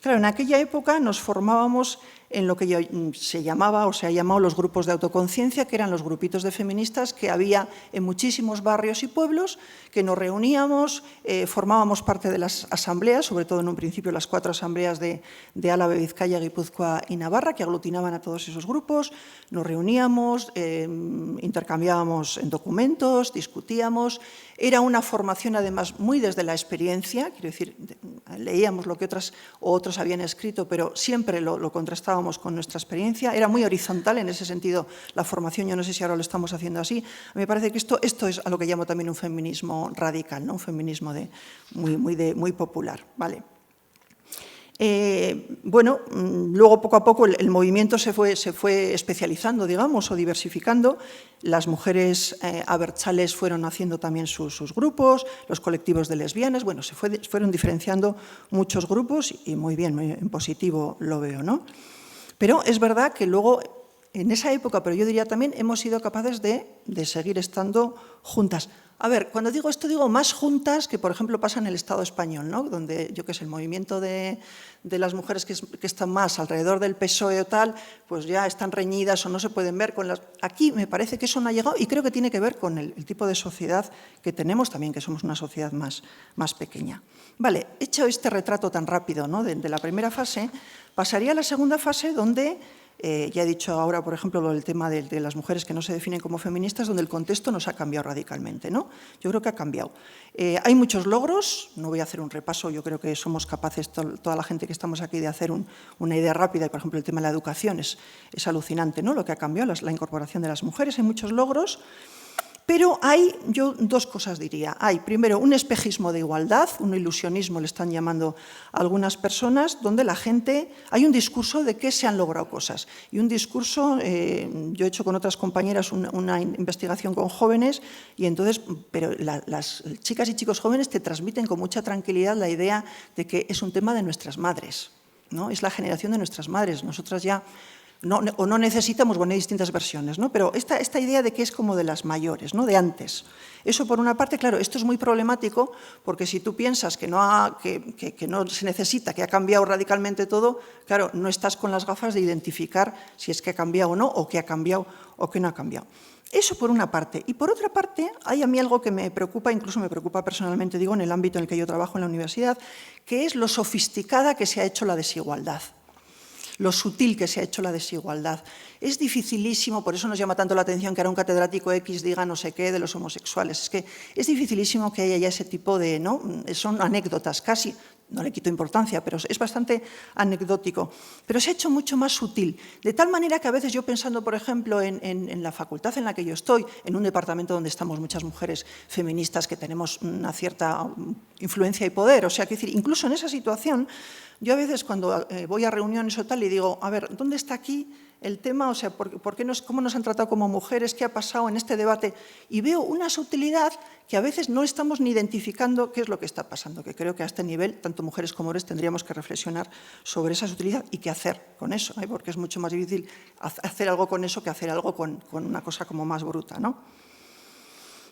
Claro, en aquella época nos formábamos en lo que se llamaba o se ha llamado los grupos de autoconciencia, que eran los grupitos de feministas que había en muchísimos barrios y pueblos, que nos reuníamos, formábamos parte de las asambleas, sobre todo en un principio las 4 asambleas de Álava, Vizcaya, Guipúzcoa y Navarra, que aglutinaban a todos esos grupos. Nos reuníamos, intercambiábamos en documentos, discutíamos. Era una formación además muy desde la experiencia, quiero decir, leíamos lo que otros habían escrito, pero siempre lo contrastábamos con nuestra experiencia. Era muy horizontal en ese sentido la formación. Yo no sé si ahora lo estamos haciendo así. Me parece que esto es a lo que llamo también un feminismo radical, ¿no? Un feminismo muy popular, ¿vale? Bueno, luego poco a poco el movimiento se fue especializando, digamos, o diversificando. Las mujeres abertzales fueron haciendo también sus grupos, los colectivos de lesbianas, bueno, fueron diferenciando muchos grupos y muy bien, muy en positivo lo veo, ¿no? Pero es verdad que luego, en esa época, pero yo diría también, hemos sido capaces de seguir estando juntas. A ver, cuando digo esto, digo más juntas que, por ejemplo, pasa en el Estado español, ¿no? Donde, yo qué sé, el movimiento de las mujeres que están más alrededor del PSOE o tal, pues ya están reñidas o no se pueden ver con las... Aquí me parece que eso no ha llegado y creo que tiene que ver con el tipo de sociedad que tenemos también, que somos una sociedad más pequeña. Vale, hecho este retrato tan rápido, ¿no? de la primera fase, pasaría a la segunda fase donde... ya he dicho ahora, por ejemplo, lo del tema de las mujeres que no se definen como feministas, donde el contexto nos ha cambiado radicalmente, ¿no? Yo creo que ha cambiado. Hay muchos logros, no voy a hacer un repaso, yo creo que somos capaces, toda la gente que estamos aquí, de hacer una idea rápida. Por ejemplo, el tema de la educación es alucinante, ¿no? Lo que ha cambiado, la incorporación de las mujeres, hay muchos logros. Pero hay, yo dos cosas diría. Hay, primero, un espejismo de igualdad, un ilusionismo, le están llamando a algunas personas, donde la gente, hay un discurso de que se han logrado cosas. Y un discurso, yo he hecho con otras compañeras una investigación con jóvenes, y entonces, pero las chicas y chicos jóvenes te transmiten con mucha tranquilidad la idea de que es un tema de nuestras madres, ¿no? Es la generación de nuestras madres. Nosotras ya... No necesitamos, bueno, hay distintas versiones, ¿no? Pero esta idea de que es como de las mayores, ¿no? De antes. Eso, por una parte, claro, esto es muy problemático, porque si tú piensas que no se necesita, que ha cambiado radicalmente todo, claro, no estás con las gafas de identificar si es que ha cambiado o no, o que ha cambiado o que no ha cambiado. Eso por una parte. Y por otra parte, hay a mí algo que me preocupa, incluso me preocupa personalmente, digo, en el ámbito en el que yo trabajo en la universidad, que es lo sofisticada que se ha hecho la desigualdad. Lo sutil que se ha hecho la desigualdad. Es dificilísimo, por eso nos llama tanto la atención que ahora un catedrático X diga no sé qué de los homosexuales. Es que es dificilísimo que haya ya ese tipo de... ¿no? Son anécdotas casi, no le quito importancia, pero es bastante anecdótico. Pero se ha hecho mucho más sutil, de tal manera que a veces yo pensando, por ejemplo, en la facultad en la que yo estoy, en un departamento donde estamos muchas mujeres feministas que tenemos una cierta influencia y poder, o sea, que decir, incluso en esa situación, yo a veces cuando voy a reuniones o tal y digo, a ver, ¿dónde está aquí el tema? O sea, ¿cómo nos han tratado como mujeres? ¿Qué ha pasado en este debate? Y veo una sutilidad que a veces no estamos ni identificando qué es lo que está pasando, que creo que a este nivel, tanto mujeres como hombres, tendríamos que reflexionar sobre esa sutilidad y qué hacer con eso, ¿eh? Porque es mucho más difícil hacer algo con eso que hacer algo con una cosa como más bruta, ¿no?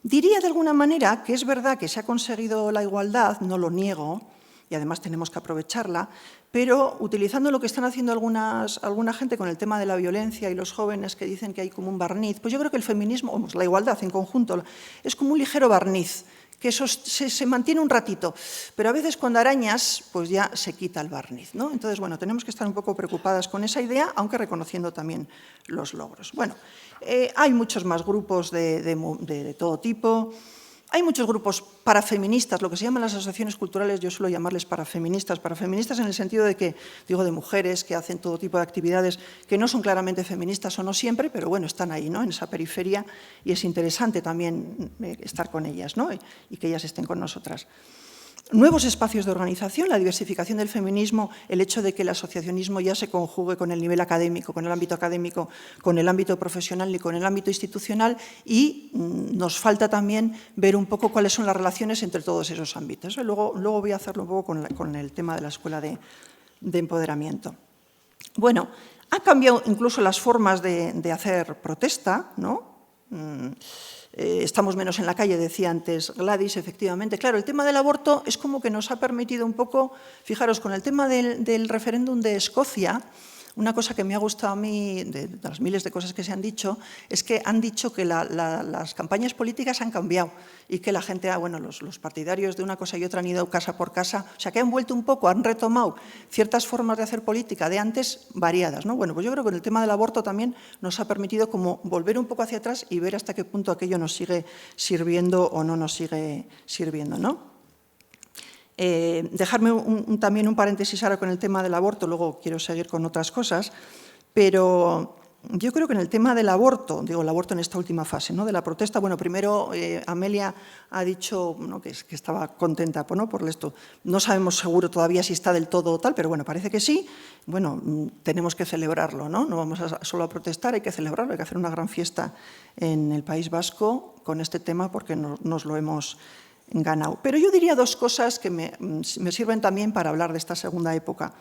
Diría de alguna manera que es verdad que se ha conseguido la igualdad, no lo niego, y además tenemos que aprovecharla, pero utilizando lo que están haciendo alguna gente con el tema de la violencia y los jóvenes que dicen que hay como un barniz, pues yo creo que el feminismo, la igualdad en conjunto, es como un ligero barniz, que eso se mantiene un ratito, pero a veces cuando arañas, pues ya se quita el barniz, ¿no? Entonces, bueno, tenemos que estar un poco preocupadas con esa idea, aunque reconociendo también los logros. Bueno, hay muchos más grupos de todo tipo. Hay muchos grupos parafeministas, lo que se llaman las asociaciones culturales, yo suelo llamarles parafeministas en el sentido de que, digo, de mujeres que hacen todo tipo de actividades que no son claramente feministas o no siempre, pero bueno, están ahí, ¿no? En esa periferia, y es interesante también estar con ellas, ¿no? Y que ellas estén con nosotras. Nuevos espacios de organización, la diversificación del feminismo, el hecho de que el asociacionismo ya se conjugue con el nivel académico, con el ámbito profesional y con el ámbito institucional, y nos falta también ver un poco cuáles son las relaciones entre todos esos ámbitos. Luego voy a hacerlo un poco con el tema de la escuela de empoderamiento. Bueno, han cambiado incluso las formas de hacer protesta, ¿no? Estamos menos en la calle, decía antes Gladys, efectivamente. Claro, el tema del aborto es como que nos ha permitido un poco, fijaros, con el tema del referéndum de Escocia, una cosa que me ha gustado a mí, de las miles de cosas que se han dicho, es que han dicho que las campañas políticas han cambiado y que la gente, bueno, los partidarios de una cosa y otra han ido casa por casa, o sea, que han vuelto un poco, han retomado ciertas formas de hacer política de antes variadas, ¿no? Bueno, pues yo creo que en el tema del aborto también nos ha permitido como volver un poco hacia atrás y ver hasta qué punto aquello nos sigue sirviendo o no nos sigue sirviendo, ¿no? Dejarme también un paréntesis ahora con el tema del aborto, luego quiero seguir con otras cosas, pero yo creo que en el tema del aborto, digo el aborto en esta última fase, ¿no?, de la protesta, bueno, primero Amelia ha dicho, ¿no?, que estaba contenta, ¿no?, por esto. No sabemos seguro todavía si está del todo tal, pero bueno, parece que sí. Bueno, tenemos que celebrarlo, ¿no? No vamos solo a protestar, hay que celebrarlo, hay que hacer una gran fiesta en el País Vasco con este tema porque nos lo hemos ganado. Pero yo diría dos cosas que me sirven también para hablar de esta segunda época.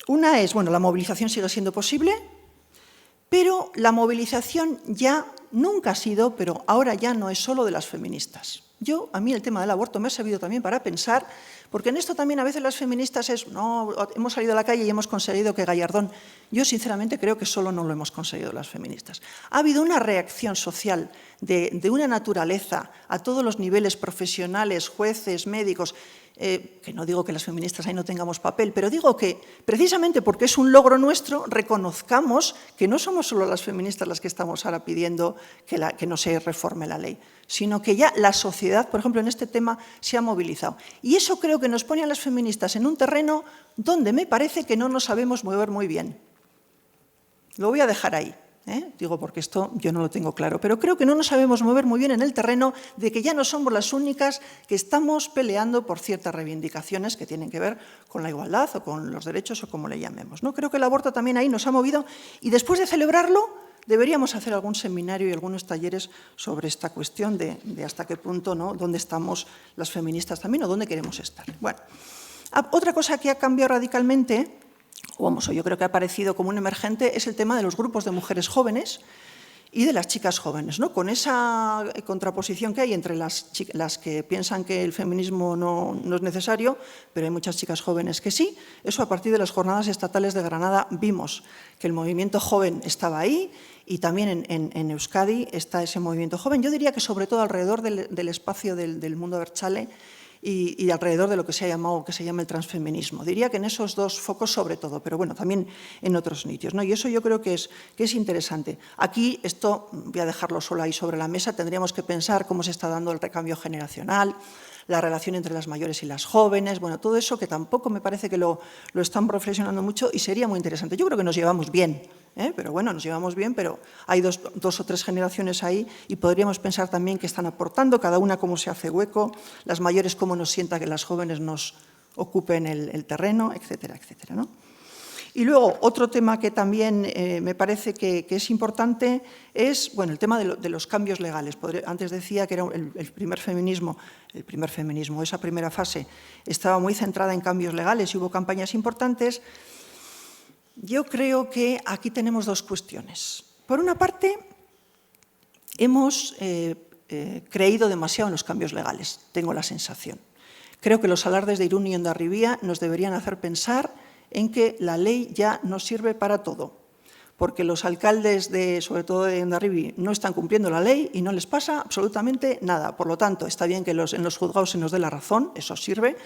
Una es, bueno, la movilización sigue siendo posible, pero la movilización ya nunca ha sido, pero ahora ya no es solo de las feministas. A mí el tema del aborto me ha servido también para pensar, porque en esto también a veces las feministas no, hemos salido a la calle y hemos conseguido que Gallardón. Yo sinceramente creo que solo no lo hemos conseguido las feministas. Ha habido una reacción social de una naturaleza a todos los niveles profesionales, jueces, médicos, que no digo que las feministas ahí no tengamos papel, pero digo que precisamente porque es un logro nuestro, reconozcamos que no somos solo las feministas las que estamos ahora pidiendo que no se reforme la ley, sino que ya la sociedad, por ejemplo, en este tema se ha movilizado. Y eso creo que nos pone a las feministas en un terreno donde me parece que no nos sabemos mover muy bien. Lo voy a dejar ahí. Digo, porque esto yo no lo tengo claro, pero creo que no nos sabemos mover muy bien en el terreno de que ya no somos las únicas que estamos peleando por ciertas reivindicaciones que tienen que ver con la igualdad o con los derechos o como le llamemos, ¿no? Creo que el aborto también ahí nos ha movido y después de celebrarlo deberíamos hacer algún seminario y algunos talleres sobre esta cuestión de hasta qué punto, ¿no?, dónde estamos las feministas también o dónde queremos estar. Bueno, otra cosa que ha cambiado radicalmente, yo creo que ha aparecido como un emergente, es el tema de los grupos de mujeres jóvenes y de las chicas jóvenes, ¿no? Con esa contraposición que hay entre las que piensan que el feminismo no es necesario, pero hay muchas chicas jóvenes que sí. Eso a partir de las jornadas estatales de Granada vimos que el movimiento joven estaba ahí y también en Euskadi está ese movimiento joven. Yo diría que sobre todo alrededor del espacio del mundo abertzale y alrededor de lo que se llama el transfeminismo. Diría que en esos dos focos sobre todo, pero bueno, también en otros sitios, ¿no? Y eso yo creo que es interesante. Aquí, esto voy a dejarlo solo ahí sobre la mesa, tendríamos que pensar cómo se está dando el recambio generacional, la relación entre las mayores y las jóvenes, bueno, todo eso que tampoco me parece que lo están reflexionando mucho y sería muy interesante. Yo creo que nos llevamos bien, pero bueno, nos llevamos bien, pero hay dos o tres generaciones ahí y podríamos pensar también que están aportando, cada una cómo se hace hueco, las mayores cómo nos sienta que las jóvenes nos ocupen el terreno, etcétera, etcétera, ¿no? Y luego, otro tema que también me parece que es importante es, bueno, el tema de los cambios legales. Antes decía que era el primer feminismo, esa primera fase estaba muy centrada en cambios legales y hubo campañas importantes. Yo creo que aquí tenemos dos cuestiones. Por una parte, hemos creído demasiado en los cambios legales, tengo la sensación. Creo que los alardes de Irún y Hondarribía nos deberían hacer pensar en que la ley ya no sirve para todo, porque los alcaldes, sobre todo de Hondarribia, no están cumpliendo la ley y no les pasa absolutamente nada. Por lo tanto, está bien que en los juzgados se nos dé la razón, eso sirve,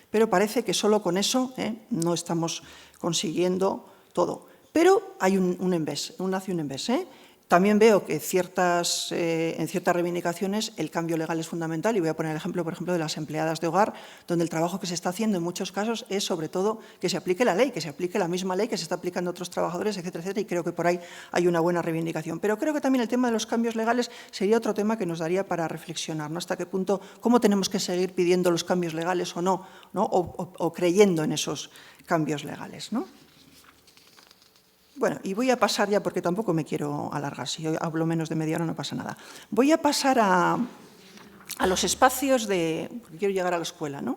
pero parece que solo con eso no estamos consiguiendo todo. Pero hay un envés, un envés. También veo que en ciertas reivindicaciones el cambio legal es fundamental y voy a poner el ejemplo, por ejemplo, de las empleadas de hogar, donde el trabajo que se está haciendo en muchos casos es sobre todo que se aplique la ley, que se aplique la misma ley que se está aplicando a otros trabajadores, etcétera, etcétera, y creo que por ahí hay una buena reivindicación. Pero creo que también el tema de los cambios legales sería otro tema que nos daría para reflexionar, ¿no? Hasta qué punto, cómo tenemos que seguir pidiendo los cambios legales o no, o creyendo en esos cambios legales, ¿no? Bueno, y voy a pasar ya, porque tampoco me quiero alargar, si yo hablo menos de media hora no pasa nada. Voy a pasar a los espacios porque quiero llegar a la escuela, ¿no?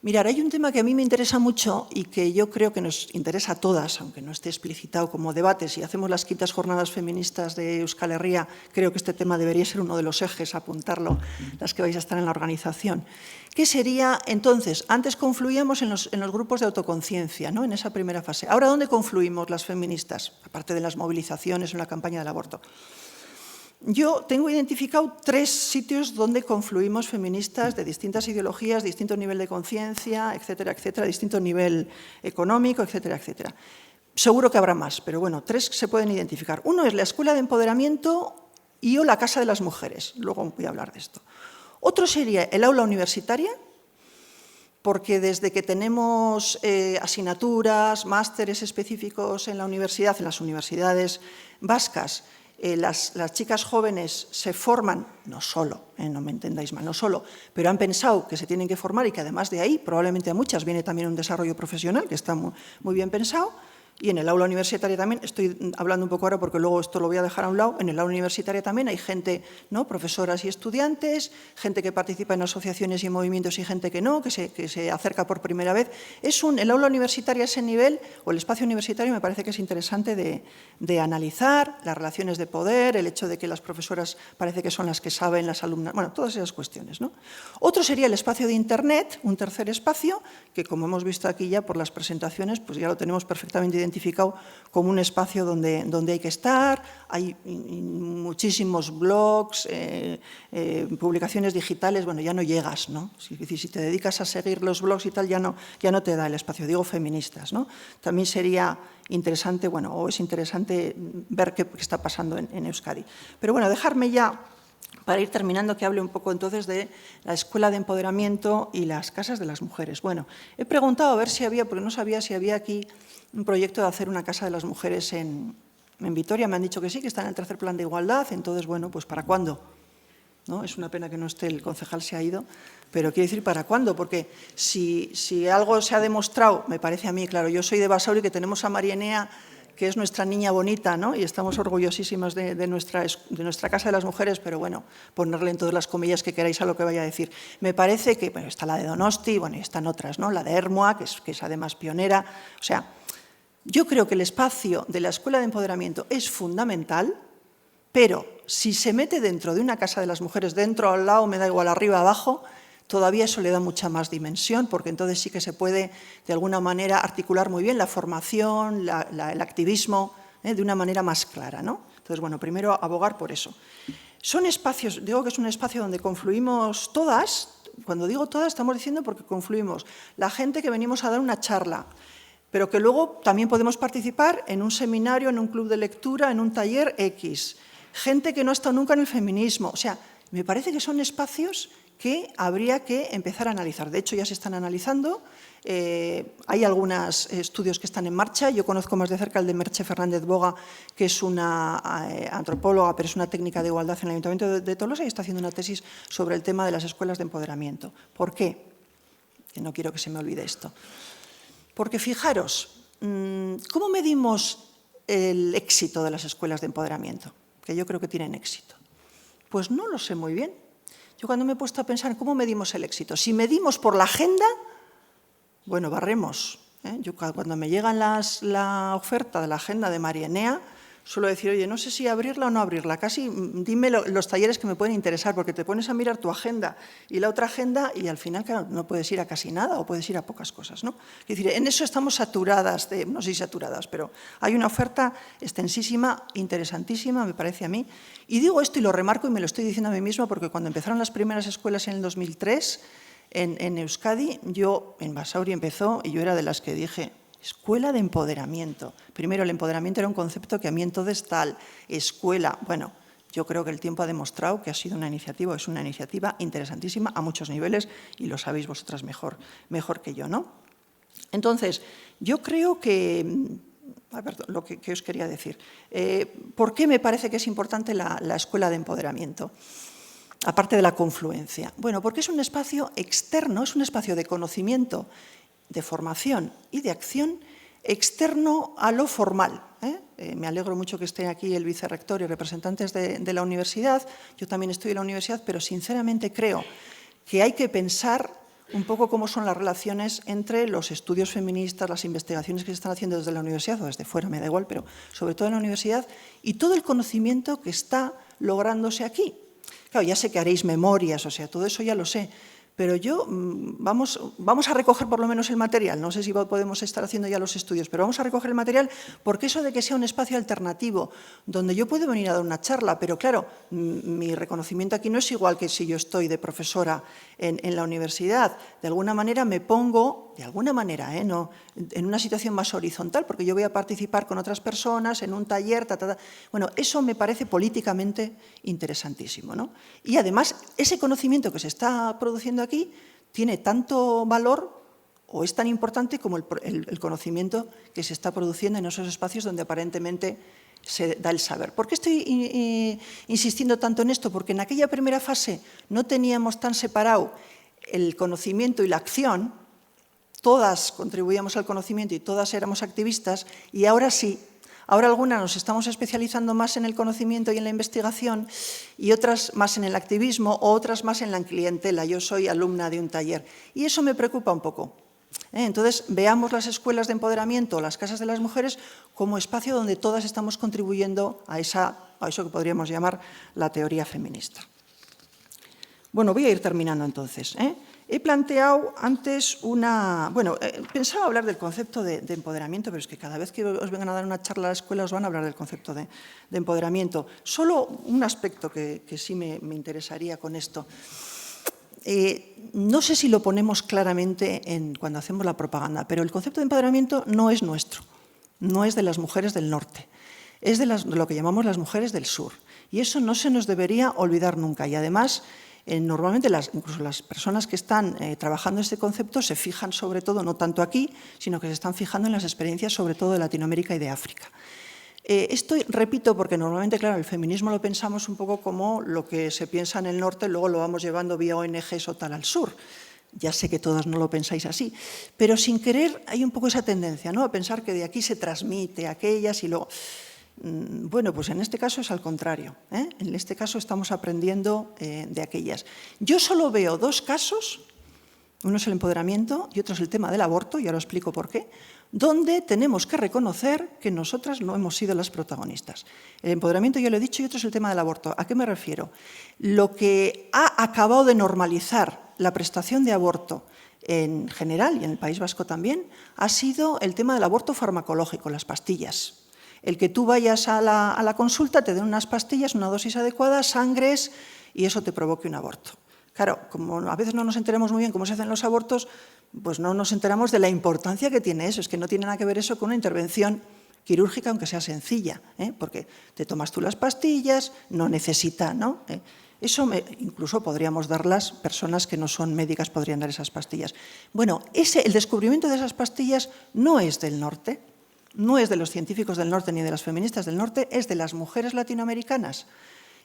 Mirad, hay un tema que a mí me interesa mucho y que yo creo que nos interesa a todas, aunque no esté explicitado como debate. Si hacemos las quintas jornadas feministas de Euskal Herria, creo que este tema debería ser uno de los ejes, apuntarlo, las que vais a estar en la organización. ¿Qué sería, entonces? Antes confluíamos en los grupos de autoconciencia, ¿no?, en esa primera fase. Ahora, ¿dónde confluimos las feministas? Aparte de las movilizaciones en la campaña del aborto. Yo tengo identificado 3 sitios donde confluimos feministas de distintas ideologías, distinto nivel de conciencia, etcétera, etcétera, distinto nivel económico, etcétera, etcétera. Seguro que habrá más, pero bueno, 3 se pueden identificar. Uno es la Escuela de Empoderamiento y o la Casa de las Mujeres. Luego voy a hablar de esto. Otro sería el aula universitaria porque desde que tenemos asignaturas, másteres específicos en la universidad, en las universidades vascas, las chicas jóvenes se forman, no solo, no me entendáis mal, no solo, pero han pensado que se tienen que formar y que además de ahí, probablemente a muchas, viene también un desarrollo profesional que está muy bien pensado. Y en el aula universitaria también, estoy hablando un poco ahora porque luego esto lo voy a dejar a un lado, en el aula universitaria también hay gente, ¿no?, profesoras y estudiantes, gente que participa en asociaciones y movimientos y gente que no, que se acerca por primera vez. El aula universitaria a ese nivel, o el espacio universitario, me parece que es interesante de analizar las relaciones de poder, el hecho de que las profesoras parece que son las que saben, las alumnas, bueno, todas esas cuestiones, ¿no? Otro sería el espacio de Internet, un tercer espacio, que como hemos visto aquí ya por las presentaciones, pues ya lo tenemos perfectamente identificado como un espacio donde hay que estar, hay muchísimos blogs, publicaciones digitales, bueno, ya no llegas, ¿no? Si te dedicas a seguir los blogs y tal, ya no te da el espacio, digo feministas, ¿no? También sería interesante, bueno, o es interesante ver qué está pasando en Euskadi. Pero bueno, dejarme ya, para ir terminando, que hable un poco entonces de la Escuela de Empoderamiento y las casas de las mujeres. Bueno, he preguntado a ver si había, porque no sabía si había aquí un proyecto de hacer una casa de las mujeres en Vitoria. Me han dicho que sí, que está en el tercer plan de igualdad. Entonces, bueno, pues ¿para cuándo? ¿No? Es una pena que no esté, el concejal se ha ido, pero quiero decir ¿para cuándo? Porque si algo se ha demostrado, me parece a mí, claro, yo soy de Basauri, que tenemos a Marienea, que es nuestra niña bonita, ¿no? Y estamos orgullosísimas de nuestra Casa de las Mujeres, pero bueno, ponerle en todas las comillas que queráis a lo que vaya a decir. Me parece que, bueno, está la de Donosti, bueno, y están otras, ¿no? La de Ermua, que es además pionera. O sea, yo creo que el espacio de la Escuela de Empoderamiento es fundamental, pero si se mete dentro de una Casa de las Mujeres, dentro, al lado, me da igual, arriba, abajo, todavía eso le da mucha más dimensión, porque entonces sí que se puede, de alguna manera, articular muy bien la formación, el activismo, de una manera más clara, ¿no? Entonces, bueno, primero abogar por eso. Son espacios, digo que es un espacio donde confluimos todas, cuando digo todas estamos diciendo porque confluimos la gente que venimos a dar una charla, pero que luego también podemos participar en un seminario, en un club de lectura, en un taller X, gente que no ha estado nunca en el feminismo, o sea, me parece que son espacios que habría que empezar a analizar. De hecho, ya se están analizando. Hay algunos estudios que están en marcha. Yo conozco más de cerca el de Merche Fernández Boga, que es una antropóloga, pero es una técnica de igualdad en el Ayuntamiento de Tolosa y está haciendo una tesis sobre el tema de las escuelas de empoderamiento. ¿Por qué? Que no quiero que se me olvide esto. Porque fijaros, ¿cómo medimos el éxito de las escuelas de empoderamiento? Que yo creo que tienen éxito. Pues no lo sé muy bien. Yo cuando me he puesto a pensar cómo medimos el éxito, si medimos por la agenda, bueno, barremos. Yo cuando me llega la oferta de la agenda de Marienea, suelo decir, oye, no sé si abrirla o no abrirla, casi dime los talleres que me pueden interesar, porque te pones a mirar tu agenda y la otra agenda y al final, claro, no puedes ir a casi nada o puedes ir a pocas cosas, ¿no? Es decir, en eso estamos saturadas, no sé si saturadas, pero hay una oferta extensísima, interesantísima, me parece a mí. Y digo esto y lo remarco y me lo estoy diciendo a mí misma porque cuando empezaron las primeras escuelas en el 2003, en Euskadi, en Basauri empezó y yo era de las que dije, escuela de empoderamiento. Primero, el empoderamiento era un concepto que a mí entonces tal, escuela, bueno, yo creo que el tiempo ha demostrado que ha sido una iniciativa, es una iniciativa interesantísima a muchos niveles y lo sabéis vosotras mejor que yo, ¿no? Entonces, yo creo que, a ver, lo que os quería decir, ¿por qué me parece que es importante la escuela de empoderamiento? Aparte de la confluencia. Bueno, porque es un espacio externo, es un espacio de conocimiento, de formación y de acción externo a lo formal. Me alegro mucho que esté aquí el vicerrector y representantes de la universidad. Yo también estoy en la universidad, pero sinceramente creo que hay que pensar un poco cómo son las relaciones entre los estudios feministas, las investigaciones que se están haciendo desde la universidad o desde fuera, me da igual, pero sobre todo en la universidad, y todo el conocimiento que está lográndose aquí. Claro, ya sé que haréis memorias, o sea, todo eso ya lo sé, pero vamos a recoger por lo menos el material, no sé si podemos estar haciendo ya los estudios, pero vamos a recoger el material porque eso de que sea un espacio alternativo donde yo puedo venir a dar una charla, pero claro, mi reconocimiento aquí no es igual que si yo estoy de profesora en la universidad, de alguna manera me pongo, no, en una situación más horizontal, porque yo voy a participar con otras personas en un taller, bueno, eso me parece políticamente interesantísimo, ¿no? Y además, ese conocimiento que se está produciendo aquí tiene tanto valor o es tan importante como el conocimiento que se está produciendo en esos espacios donde aparentemente se da el saber. ¿Por qué estoy insistiendo tanto en esto? Porque en aquella primera fase no teníamos tan separado el conocimiento y la acción, todas contribuíamos al conocimiento y todas éramos activistas, y ahora sí, ahora algunas nos estamos especializando más en el conocimiento y en la investigación y otras más en el activismo o otras más en la clientela. Yo soy alumna de un taller y eso me preocupa un poco. Entonces, veamos las escuelas de empoderamiento, las casas de las mujeres, como espacio donde todas estamos contribuyendo a eso que podríamos llamar la teoría feminista. Bueno, voy a ir terminando entonces. He planteado antes pensaba hablar del concepto de empoderamiento, pero es que cada vez que os vengan a dar una charla a la escuela os van a hablar del concepto de empoderamiento. Solo un aspecto que sí me interesaría con esto. No sé si lo ponemos claramente cuando hacemos la propaganda, pero el concepto de empoderamiento no es nuestro, no es de las mujeres del norte, es de lo que llamamos las mujeres del sur. Y eso no se nos debería olvidar nunca. Y además, normalmente incluso las personas que están trabajando este concepto se fijan sobre todo, no tanto aquí, sino que se están fijando en las experiencias sobre todo de Latinoamérica y de África. Esto repito porque normalmente, claro, el feminismo lo pensamos un poco como lo que se piensa en el norte, luego lo vamos llevando vía ONGs o tal al sur. Ya sé que todas no lo pensáis así, pero sin querer hay un poco esa tendencia, ¿no?, a pensar que de aquí se transmite a aquellas y luego... Bueno, pues en este caso es al contrario. En este caso estamos aprendiendo de aquellas. Yo solo veo dos casos, uno es el empoderamiento y otro es el tema del aborto, y ahora os explico por qué, donde tenemos que reconocer que nosotras no hemos sido las protagonistas. El empoderamiento ya lo he dicho y otro es el tema del aborto. ¿A qué me refiero? Lo que ha acabado de normalizar la prestación de aborto en general y en el País Vasco también ha sido el tema del aborto farmacológico, las pastillas. El que tú vayas a la consulta, te den unas pastillas, una dosis adecuada, sangres y eso te provoque un aborto. Claro, como a veces no nos enteramos muy bien cómo se hacen los abortos, pues no nos enteramos de la importancia que tiene eso. Es que no tiene nada que ver eso con una intervención quirúrgica, aunque sea sencilla, porque te tomas tú las pastillas, no necesita, ¿no? Eso incluso podríamos darlas, personas que no son médicas podrían dar esas pastillas. Bueno, el descubrimiento de esas pastillas no es del norte, no es de los científicos del norte ni de las feministas del norte, es de las mujeres latinoamericanas,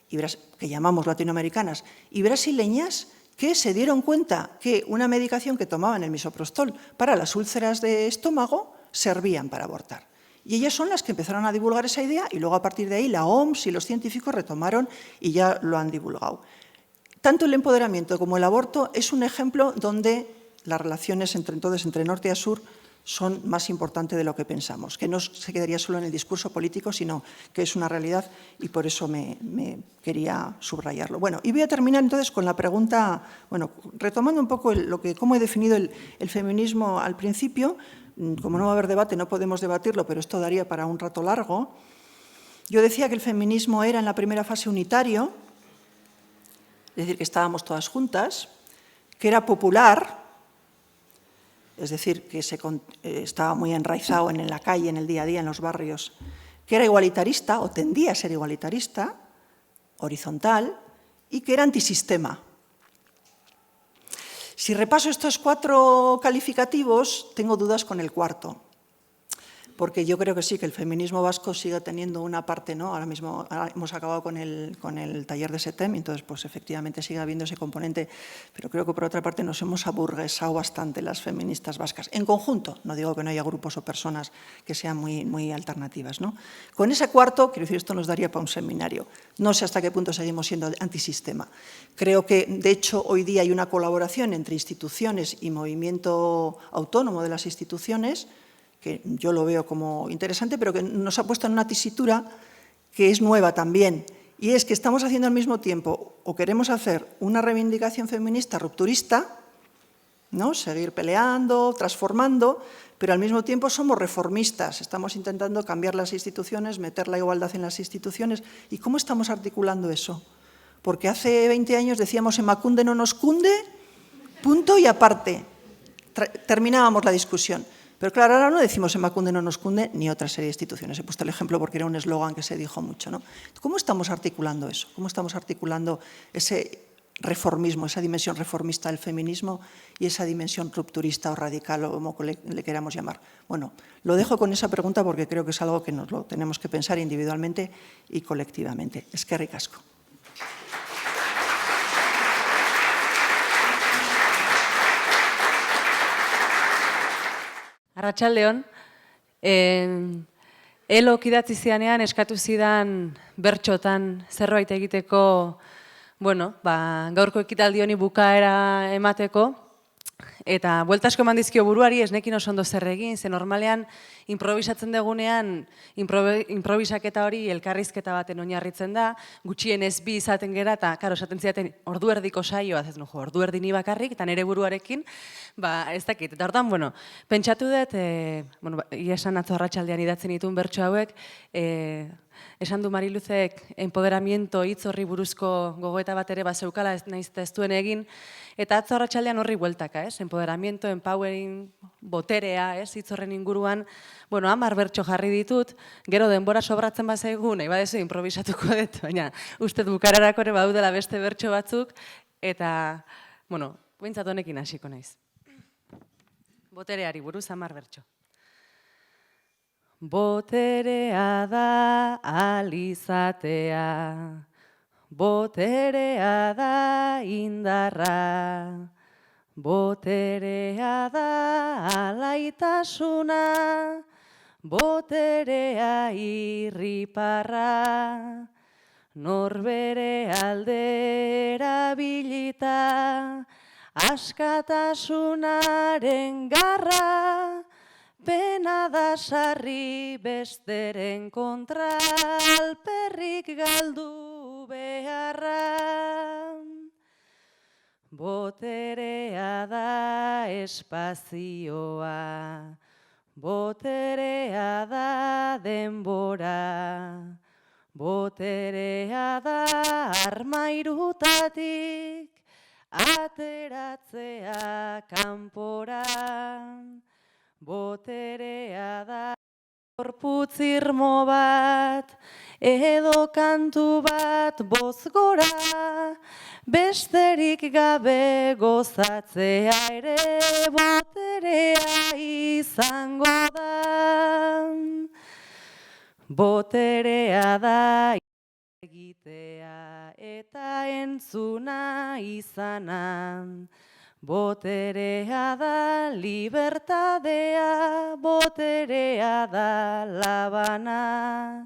que llamamos latinoamericanas, y brasileñas, que se dieron cuenta que una medicación que tomaban, el misoprostol, para las úlceras de estómago, servían para abortar. Y ellas son las que empezaron a divulgar esa idea y luego a partir de ahí la OMS y los científicos retomaron y ya lo han divulgado. Tanto el empoderamiento como el aborto es un ejemplo donde las relaciones entre norte y sur son más importantes de lo que pensamos, que no se quedaría solo en el discurso político, sino que es una realidad y por eso me quería subrayarlo. Bueno, y voy a terminar entonces con la pregunta, bueno, retomando un poco cómo he definido el feminismo al principio. Como no va a haber debate, no podemos debatirlo, pero esto daría para un rato largo. Yo decía que el feminismo era en la primera fase unitario, es decir, que estábamos todas juntas, que era popular, es decir, que estaba muy enraizado en la calle, en el día a día, en los barrios, que era igualitarista, o tendía a ser igualitarista, horizontal, y que era antisistema. Si repaso estos 4 calificativos, tengo dudas con el cuarto, porque yo creo que sí, que el feminismo vasco sigue teniendo una parte, ¿no? Ahora hemos acabado con el taller de SETEM, entonces pues efectivamente sigue habiendo ese componente, pero creo que por otra parte nos hemos aburguesado bastante las feministas vascas. En conjunto, no digo que no haya grupos o personas que sean muy alternativas, ¿no? Con ese cuarto, quiero decir, esto nos daría para un seminario. No sé hasta qué punto seguimos siendo antisistema. Creo que, de hecho, hoy día hay una colaboración entre instituciones y movimiento autónomo de las instituciones, que yo lo veo como interesante, pero que nos ha puesto en una tesitura que es nueva también, y es que estamos haciendo al mismo tiempo, o queremos hacer una reivindicación feminista rupturista, ¿no? Seguir peleando, transformando, pero al mismo tiempo somos reformistas, estamos intentando cambiar las instituciones, meter la igualdad en las instituciones. ¿Y cómo estamos articulando eso? Porque hace 20 años decíamos Emakunde no nos cunde, punto y aparte, terminábamos la discusión. Pero claro, ahora no decimos Emakunde no nos cunde ni otra serie de instituciones. He puesto el ejemplo porque era un eslogan que se dijo mucho, ¿no? ¿Cómo estamos articulando eso? ¿Cómo estamos articulando ese reformismo, esa dimensión reformista del feminismo y esa dimensión rupturista o radical, o como le queramos llamar. Bueno, lo dejo con esa pregunta porque creo que es algo que nos lo tenemos que pensar individualmente y colectivamente. Eskerrik asko. Arratsaldeon, Elok idatzi zidanean eskatu zidan bertxotan zerbait egiteko, gaurko ekitaldi honi bukaera emateko, eta buelta asko eman dizkio buruari, ez nekin oso ondo zer egin, ze normalean improvisatzen dugunean, improvisaketa hori elkarrizketa baten oinarritzen da, gutxienez bi izaten gera, eta karo, esaten zidaten ordu erdiko saioa, ez nujo, ordu erdi ni bakarrik, eta nire buruarekin, ez dakit. Eta hortan, pentsatu dut, ia esan atzo arratsaldean idatzen dituen bertso hauek, esan du Mariluzek empoderamiento hitz horri buruzko gogoeta bat ere bazeukala, ez duen egin, eta atzo arratsaldean horri bueltaka, empoderamiento, empowering, boterea, hitz horren inguruan, 10 bertso jarri ditut, gero denbora sobratzen bazaigu, nahi badezu improvisatuko dut, baina uste bukararako ere badudela beste bertso batzuk, eta, behintzat honekin hasiko naiz. Botereari buruz 10 bertso. Boterea da alizatea, boterea da indarra, boterea da alaitasuna, boterea irriparra, norbere aldera bilita, askatasunaren garra, pena da sarri besteren kontra, alperrik galdu beharra. Boterea da espazioa, boterea da denbora, boterea da armairutatik, ateratzea kanpora. Boterea da gorputz irmo bat, edo kantu bat bozgora, besterik gabe gozatzea ere boterea izango da. Boterea da egitea eta entzuna izana, boterea da libertadea, boterea da labana,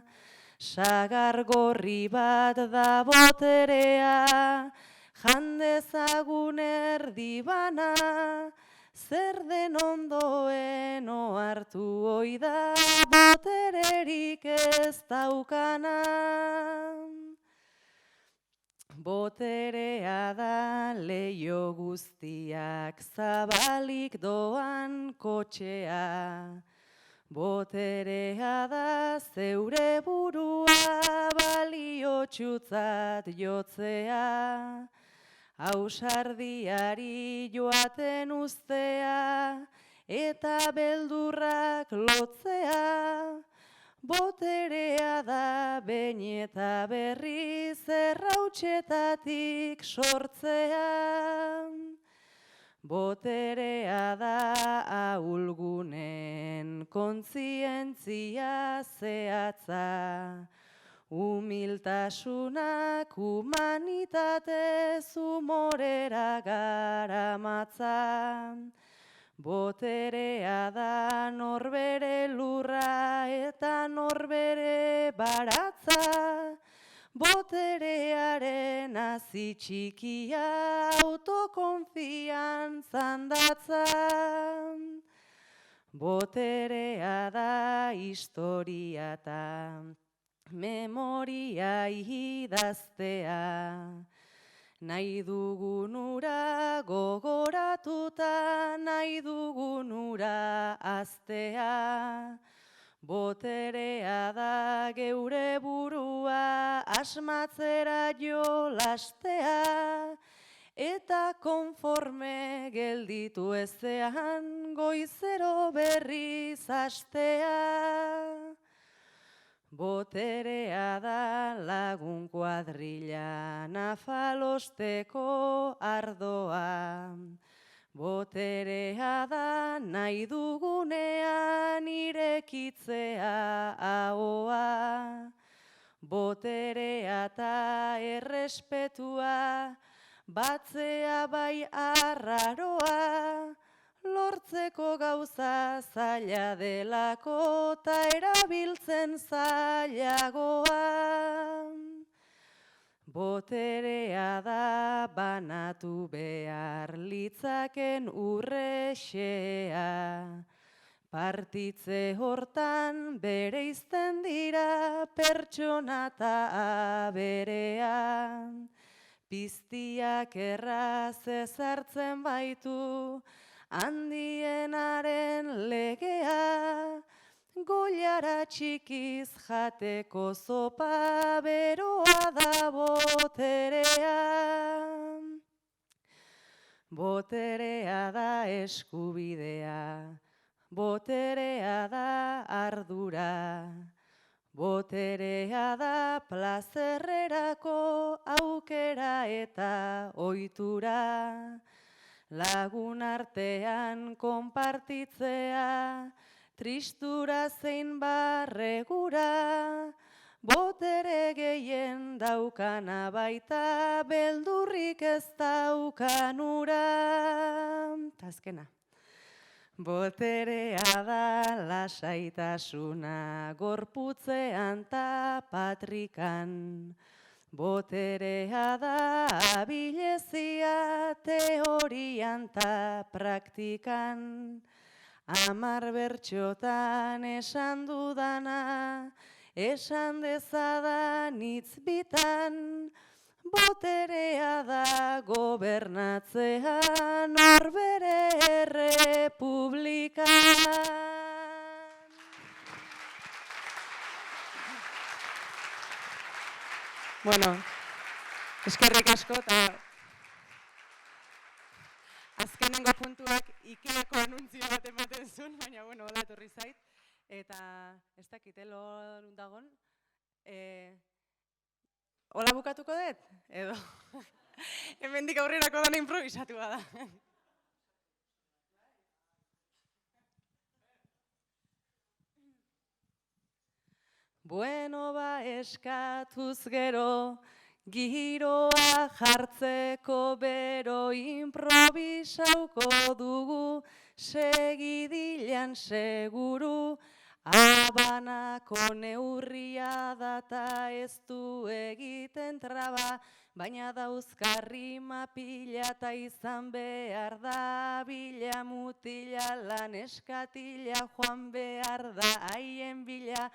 sagar gorri bat da boterea, jandezagun erdi bana, zer den ondoen ohartu ohi da, botererik ez daukana. Boterea da leiho guztiak zabalik doan kotxea, boterea da zeure burua baliotsutzat jotzea, ausardiari joaten uztea eta beldurrak lotzea, boterea da behin eta berriz errautsetatik sortzea. Boterea da ahulgunen kontzientzia zehatza, humiltasunak humanitatez humorera garamatza. Boterea da norbere lurra eta norbere baratza, boterearen hazi txikia autokonfiantzan datza. Boterea da historia eta memoria idaztea, nahi dugun ura gogoratuta, nahi dugun ura aztea. Boterea da geure burua asmatzera jolastea, eta konforme gelditu ezean goizero berriz astea. Boterea da lagun kuadrilla, nafalosteko ardoa. Boterea da nahi dugunean irekitzea ahoa. Boterea eta errespetua, batzea bai arraroa. Lortzeko gauza zaila delako ta erabiltzen zailagoa. Boterea da banatu behar litzaken urrexea. Partitze hortan bereizten dira pertsona eta aberea. Piztiak erraz ezartzen baitu, handienaren legea, goiara txikiz jateko zopa beroa da boterea. Boterea da eskubidea, boterea da ardura, boterea da plazerrerako aukera eta ohitura. Lagun artean konpartitzea, tristura zein barregura, botere gehien daukana baita, beldurrik ez daukanura. Azkena. Boterea da lasaitasuna, gorputzean ta patrikan. Boterea da abilezia teorian ta praktikan. 10 bertxotan esan dudana, esan dezadan hitz bitan. Boterea da gobernatzea norbere errepublikan. Bueno, eskerrik asko eta azkenengo puntuak Ikeako anuntzio bat ematen zuen, baina bueno, hola etorri zait. Eta ez dakit, lor dagon. Hola bukatuko dut? Edo, hemendik aurrerako dana improvisatua da. Bueno, ba eskatuz gero, giroa jartzeko bero improvisauko dugu, segidilan seguru, Habanako neurria data ez du egiten traba, baina dauzkarri mapila eta izan behar da, bila mutila lan eskatila joan behar da haien bila.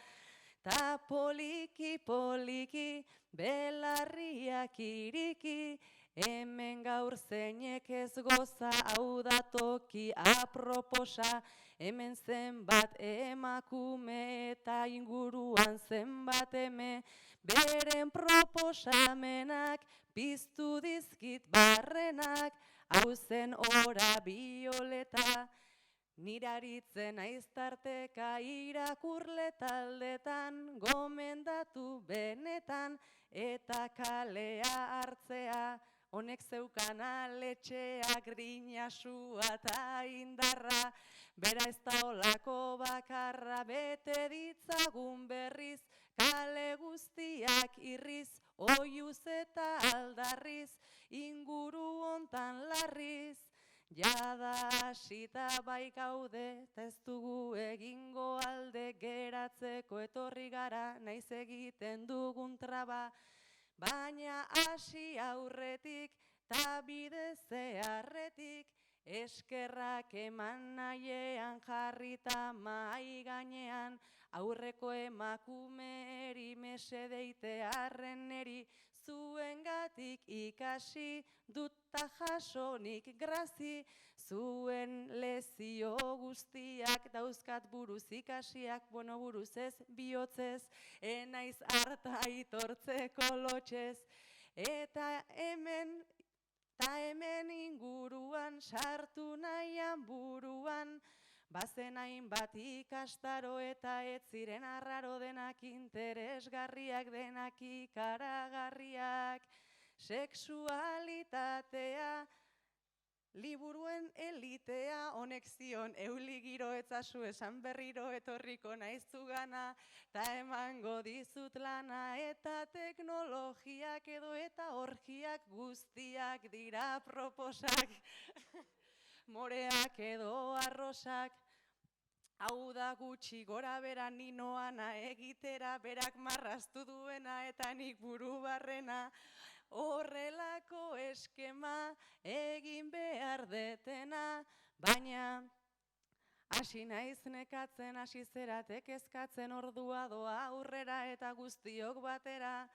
Ta poliki, poliki, belarriak iriki, hemen gaur zeinek ez goza, hau da toki aproposa, hemen zenbat emakume eta inguruan zenbat eme, beren proposamenak piztu dizkit barrenak, hau zen ora bioleta. Niraritzen aiztarteka irakurle taldetan, gomendatu benetan, eta kalea hartzea, honek zeukan aletxea, grinasua eta indarra, bera ez da olako bakarra, bete ditzagun berriz, kale guztiak irriz, oiuz eta aldarriz, inguru hontan larriz. Jada hasita bai gaude, eta ez dugu egingo alde, geratzeko etorri gara, naiz egiten dugun traba, baina hasi aurretik, ta bide zeharretik, eskerrak eman nahiean jarrita mahai gainean, aurreko emakumeri mesedeite arreneri, zuengatik ikasi dutta jasonik grazi, zuen lezio guztiak dauzkat buruz ikasiak, bueno buruz ez bihotzez, enaiz harta aitortzeko lotxez, eta hemen inguruan sartu nahian buruan, Bazen hainbat ikastaro eta ez ziren arraro denak, interesgarriak denak ikaragarriak. Sexualitatea, liburuen elitea, honek zion euli giro etzazu esan berriro etorriko naizu gana, ta emango dizut lana, eta teknologiak edo eta orgiak guztiak dira proposak, moreak edo arrosak. Hau da gutxi gora bera ninoana egitera, berak marraztu duena eta nik buru barrena. Horrelako eskema egin behar detena, baina hasi naiz nekatzen, hasi zeratek ezkatzen, ordua doa aurrera eta guztiok batera.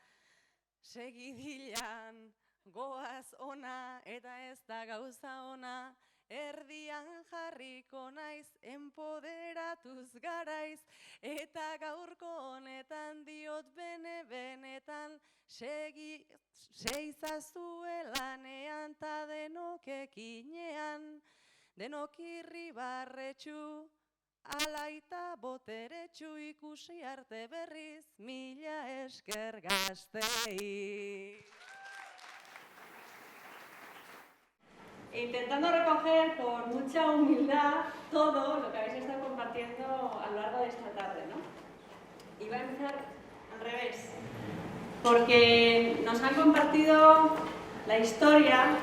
Segidilan goaz ona eta ez da gauza ona, erdian jarriko naiz, enpoderatuz garaiz, eta gaurko honetan diot benetan, seizazue lanean ta denok ekinean, denok irribarretxu, alaita boteretxu, ikusi arte berriz, mila esker gaztei. Intentando recoger con mucha humildad todo lo que habéis estado compartiendo a lo largo de esta tarde, ¿no? Y voy a empezar al revés, porque nos han compartido la historia,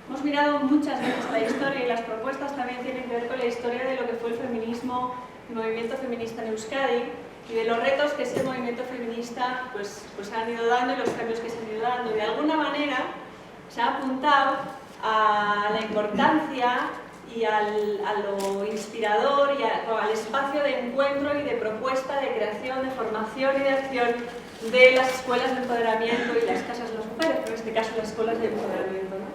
hemos mirado muchas veces la historia y las propuestas también tienen que ver con la historia de lo que fue el feminismo, el movimiento feminista en Euskadi y de los retos que ese movimiento feminista pues han ido dando y los cambios que se han ido dando. Y de alguna manera se ha apuntado a la importancia y a lo inspirador y al espacio de encuentro y de propuesta, de creación, de formación y de acción de las escuelas de empoderamiento y las casas de las mujeres, pero en este caso las escuelas de empoderamiento, ¿no?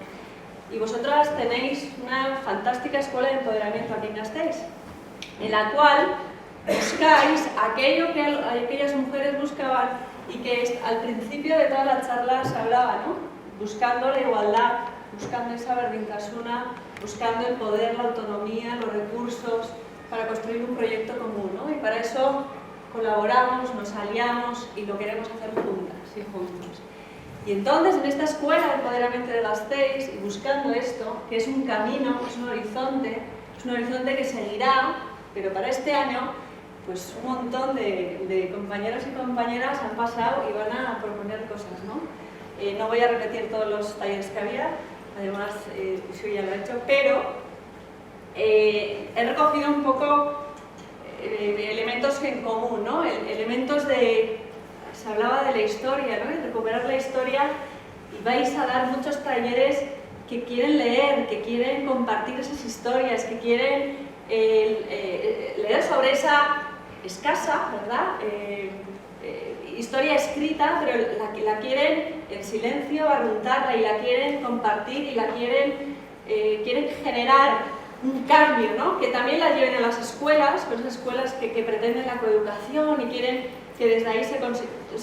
Y vosotras tenéis una fantástica escuela de empoderamiento aquí en Gasteiz, en la cual buscáis aquello que aquellas mujeres buscaban y que al principio de toda la charla se hablaba, ¿no? Buscando la igualdad, buscando esa berdintasuna, buscando el poder, la autonomía, los recursos para construir un proyecto común, ¿no? Y para eso colaboramos, nos aliamos y lo queremos hacer juntas y juntos. Y entonces en esta escuela de empoderamiento de Gasteiz, y buscando esto, que es un camino, es un horizonte que seguirá, pero para este año pues un montón de compañeros y compañeras han pasado y van a proponer cosas, ¿no? No voy a repetir todos los talleres que había, además Xu ya lo ha hecho, pero he recogido un poco elementos en común, ¿no? Elementos de... Se hablaba de la historia, ¿no? De recuperar la historia, y vais a dar muchos talleres que quieren leer, que quieren compartir esas historias, que quieren leer sobre esa escasa, ¿verdad? Historia escrita, pero la quieren en silencio argumentarla y la quieren compartir y la quieren generar un cambio, ¿no? Que también la lleven a las escuelas, pues esas escuelas que pretenden la coeducación y quieren que desde ahí se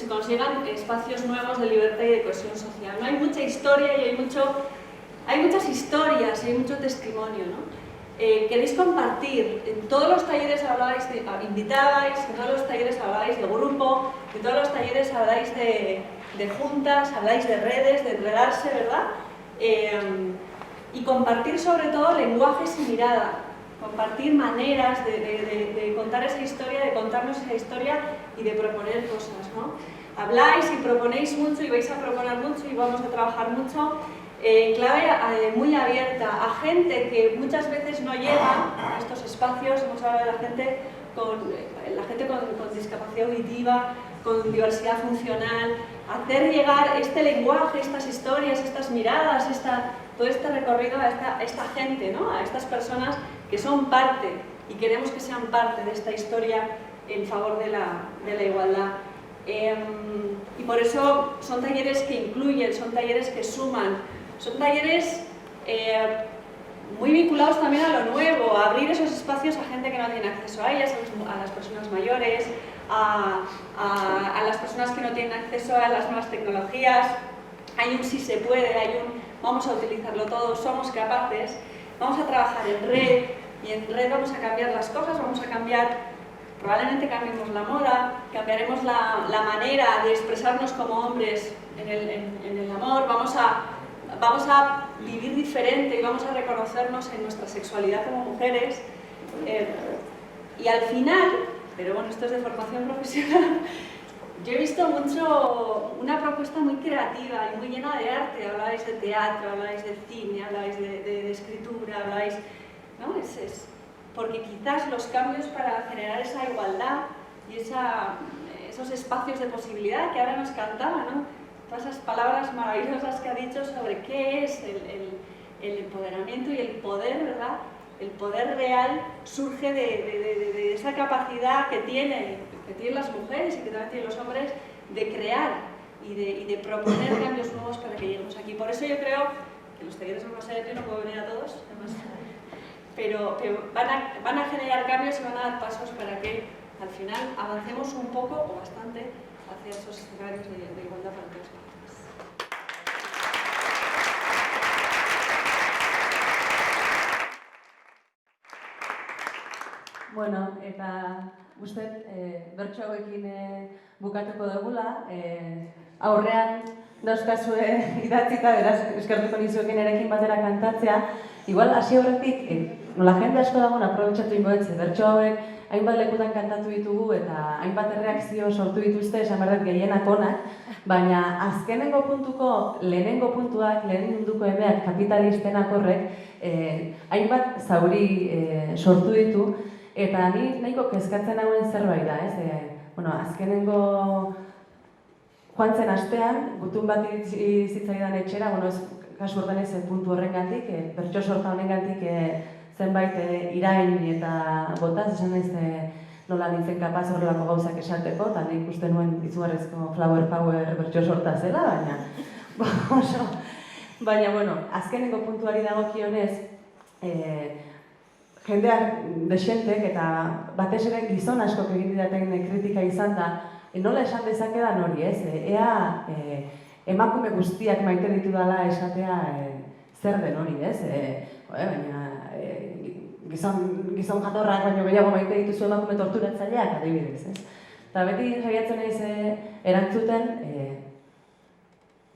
consigan espacios nuevos de libertad y de cohesión social, ¿no? Hay mucha historia y hay muchas historias y hay mucho testimonio, ¿no? Queréis compartir, en todos los talleres invitabais, en todos los talleres hablabais de grupo, en todos los talleres habláis de juntas, habláis de redes, de enredarse, ¿verdad? Y compartir sobre todo lenguajes y mirada, compartir maneras de contar esa historia, de contarnos esa historia y de proponer cosas, ¿no? Habláis y proponéis mucho y vais a proponer mucho y vamos a trabajar mucho en clave muy abierta a gente que muchas veces no llega a estos espacios. Hemos hablado de la gente con discapacidad auditiva, con diversidad funcional, hacer llegar este lenguaje, estas historias, estas miradas, todo este recorrido a esta gente, ¿no? A estas personas que son parte y queremos que sean parte de esta historia en favor de la igualdad. Y por eso son talleres que incluyen, son talleres que suman, son talleres muy vinculados también a lo nuevo, a abrir esos espacios a gente que no tiene acceso a ellas, a las personas mayores, a las personas que no tienen acceso a las nuevas tecnologías. Hay un sí se puede, hay un vamos a utilizarlo todo, somos capaces, vamos a trabajar en red, Y en red vamos a cambiar las cosas, probablemente cambiemos la moda, cambiaremos la manera de expresarnos como hombres en el amor, vamos a vivir diferente y vamos a reconocernos en nuestra sexualidad como mujeres. Y al final, pero bueno, esto es de formación profesional, yo he visto una propuesta muy creativa y muy llena de arte. Hablabais de teatro, hablabais de cine, hablabais de escritura, hablabais... ¿no? Porque quizás los cambios para generar esa igualdad y esos espacios de posibilidad que ahora nos cantaba, ¿no? Todas esas palabras maravillosas que ha dicho sobre qué es el empoderamiento y el poder, ¿verdad? El poder real surge de esa capacidad que tienen las mujeres y que también tienen los hombres de crear y de proponer cambios nuevos para que lleguemos aquí. Por eso yo creo que los talleres van a ser, yo no puedo venir a todos, además, pero van a generar cambios y van a dar pasos para que al final avancemos un poco o bastante hacia esos escenarios de igualdad para todos. Bueno, eta uste bertso hauekin bukatuko dugula. Aurrean dauzkazue idatzita, beraz, eskertuko nizuekin erekin batera kantatzea. Igual, hasi horretik, nola jende asko dagoen aprobetxatu ingoetze, bertso hauek hainbat lekutan kantatu ditugu eta hainbat erreakzio sortu dituzte, esan behar dut gehienak onak, baina azkenengo puntuko, lehenengo puntuak, lehen munduko emeak kapitalistenak horrek, hainbat zauri sortu ditu, eta ni nahiko kezkatzen hauen zerbait da, ez? Azkenengo joan zen astean, gutun bat zitzaidan etxera, kasu hortan ez puntu horrengatik, bertso sorta honengatik zenbait irain eta botaz, esan ez nola nintzen kapaz horrelako gauzak esateko, eta nik uste nuen izugarrezko flower power bertso sorta zela, baina, azkenengo puntuari dagokionez, jendeak desentek eta batez ere gizon askok egin didaten kritika izan da, nola esan dezakedan hori, ez? Ea emakume guztiak maite ditu dela esatea zer den hori, ez? Baina gizon jatorrak baino gehiago maite dituzu emakume torturatzaileak adibidez, ez? Eta beti saiatzen naiz erantzuten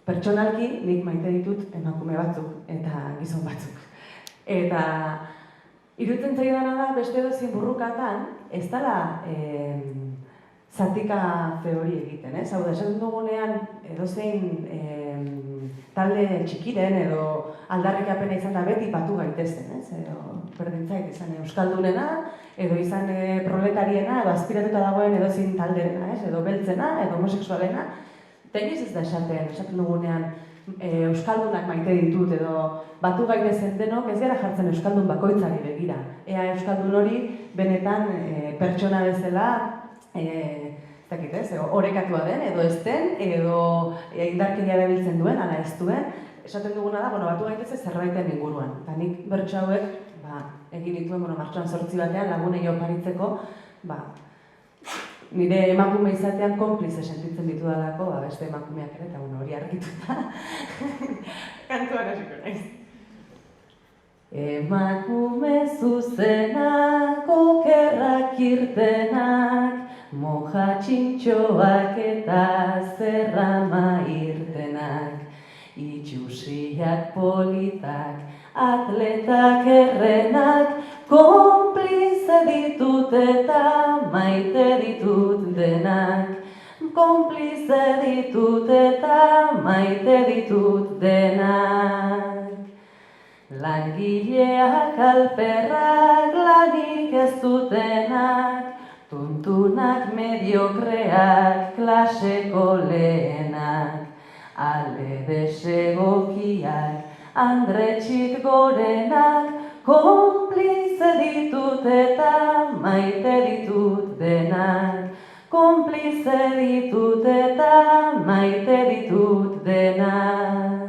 pertsonalki nik maite ditut emakume batzuk eta gizon batzuk. Eta iruditzen zaidana da beste edozein burrukatan ez dela zatika hori egiten, ez? Hau da, esaten dugunean edozein talde txikiren edo aldarrikapena izan da beti batu gaitezen, ez? Berdintzait izan euskaldunena, edo izan proletariena, edo aspiratuta dagoen edozein talderena, ez? Edo beltzena, edo homosexualena. Teiniz ez da esaten dugunean euskaldunak maite ditut edo batu gaitezen denok ez gara jartzen euskaldun bakoitzari begira. Ea euskaldun hori benetan pertsona bezala orekatua den, edo ez den, edo indarkeria erabiltzen duen, ala ez duen, esaten duguna da, batu gaitezen zerbaiten inguruan. Eta nik bertso hauek egin dituen martxoan 8 batean lagunei oparitzeko, nire emakume izatean konplize sentitzen ditu dalako, beste emakumeak ere, eta hori argituta. Kantuan hasiko naiz. Emakume zuzenak, okerrak irtenak, moja txintxoak eta zerrama irtenak, itxusiak politak, atletak errenak, konplize ditut eta maite ditut denak. Konplize ditut eta maite ditut denak. Langileak alperrak lanik ez dutenak, tuntunak mediokreak klaseko lehenak, ale desegokiak andretxit gorenak, konplize ditut eta maite ditut denak. Konplize ditut eta maite ditut denak.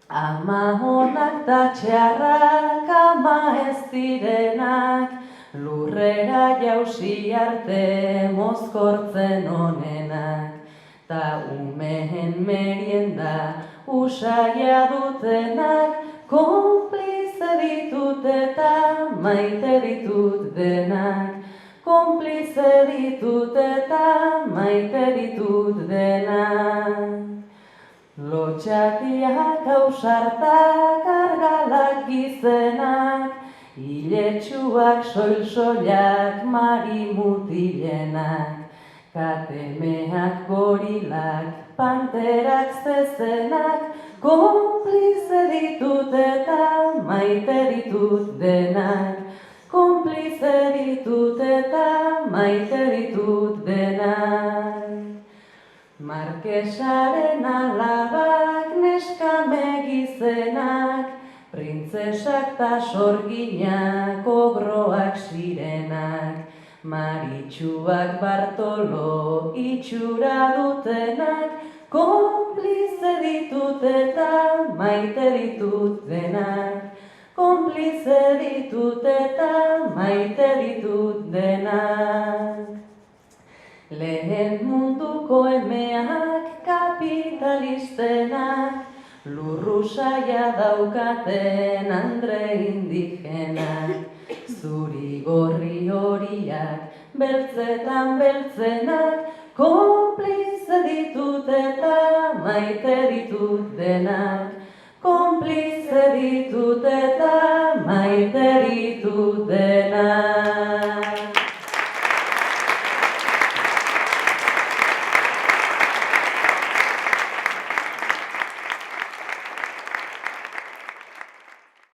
Ama honak da txarrak, ama ez direnak, lurrera jausi arte mozkortzen onenak. Ta umehen merienda usaia dutenak, konplize ditut eta maite ditut denak, konplize ditut eta maite ditut denak. Lotxatiak ausartak argalak gizenak, iletsuak soil-soilak marimutilenak, katemeak gorilak, panterak zezenak, konplize ditut eta maite ditut denak, konplize ditut eta maite ditut denak. Markesaren alabak neskame gizenak, printzesak ta sorginak ogroak zirenak, maritxuak Bartolo itxura dutenak, konplize ditut eta maite ditut denak, konplize ditut eta maite ditut denak. Lehen munduko emeak kapitalistenak, lurru saia daukaten andre indigenak, zuri gorri horiak, beltzetan beltzenak, konplize ditut eta maite ditut denak,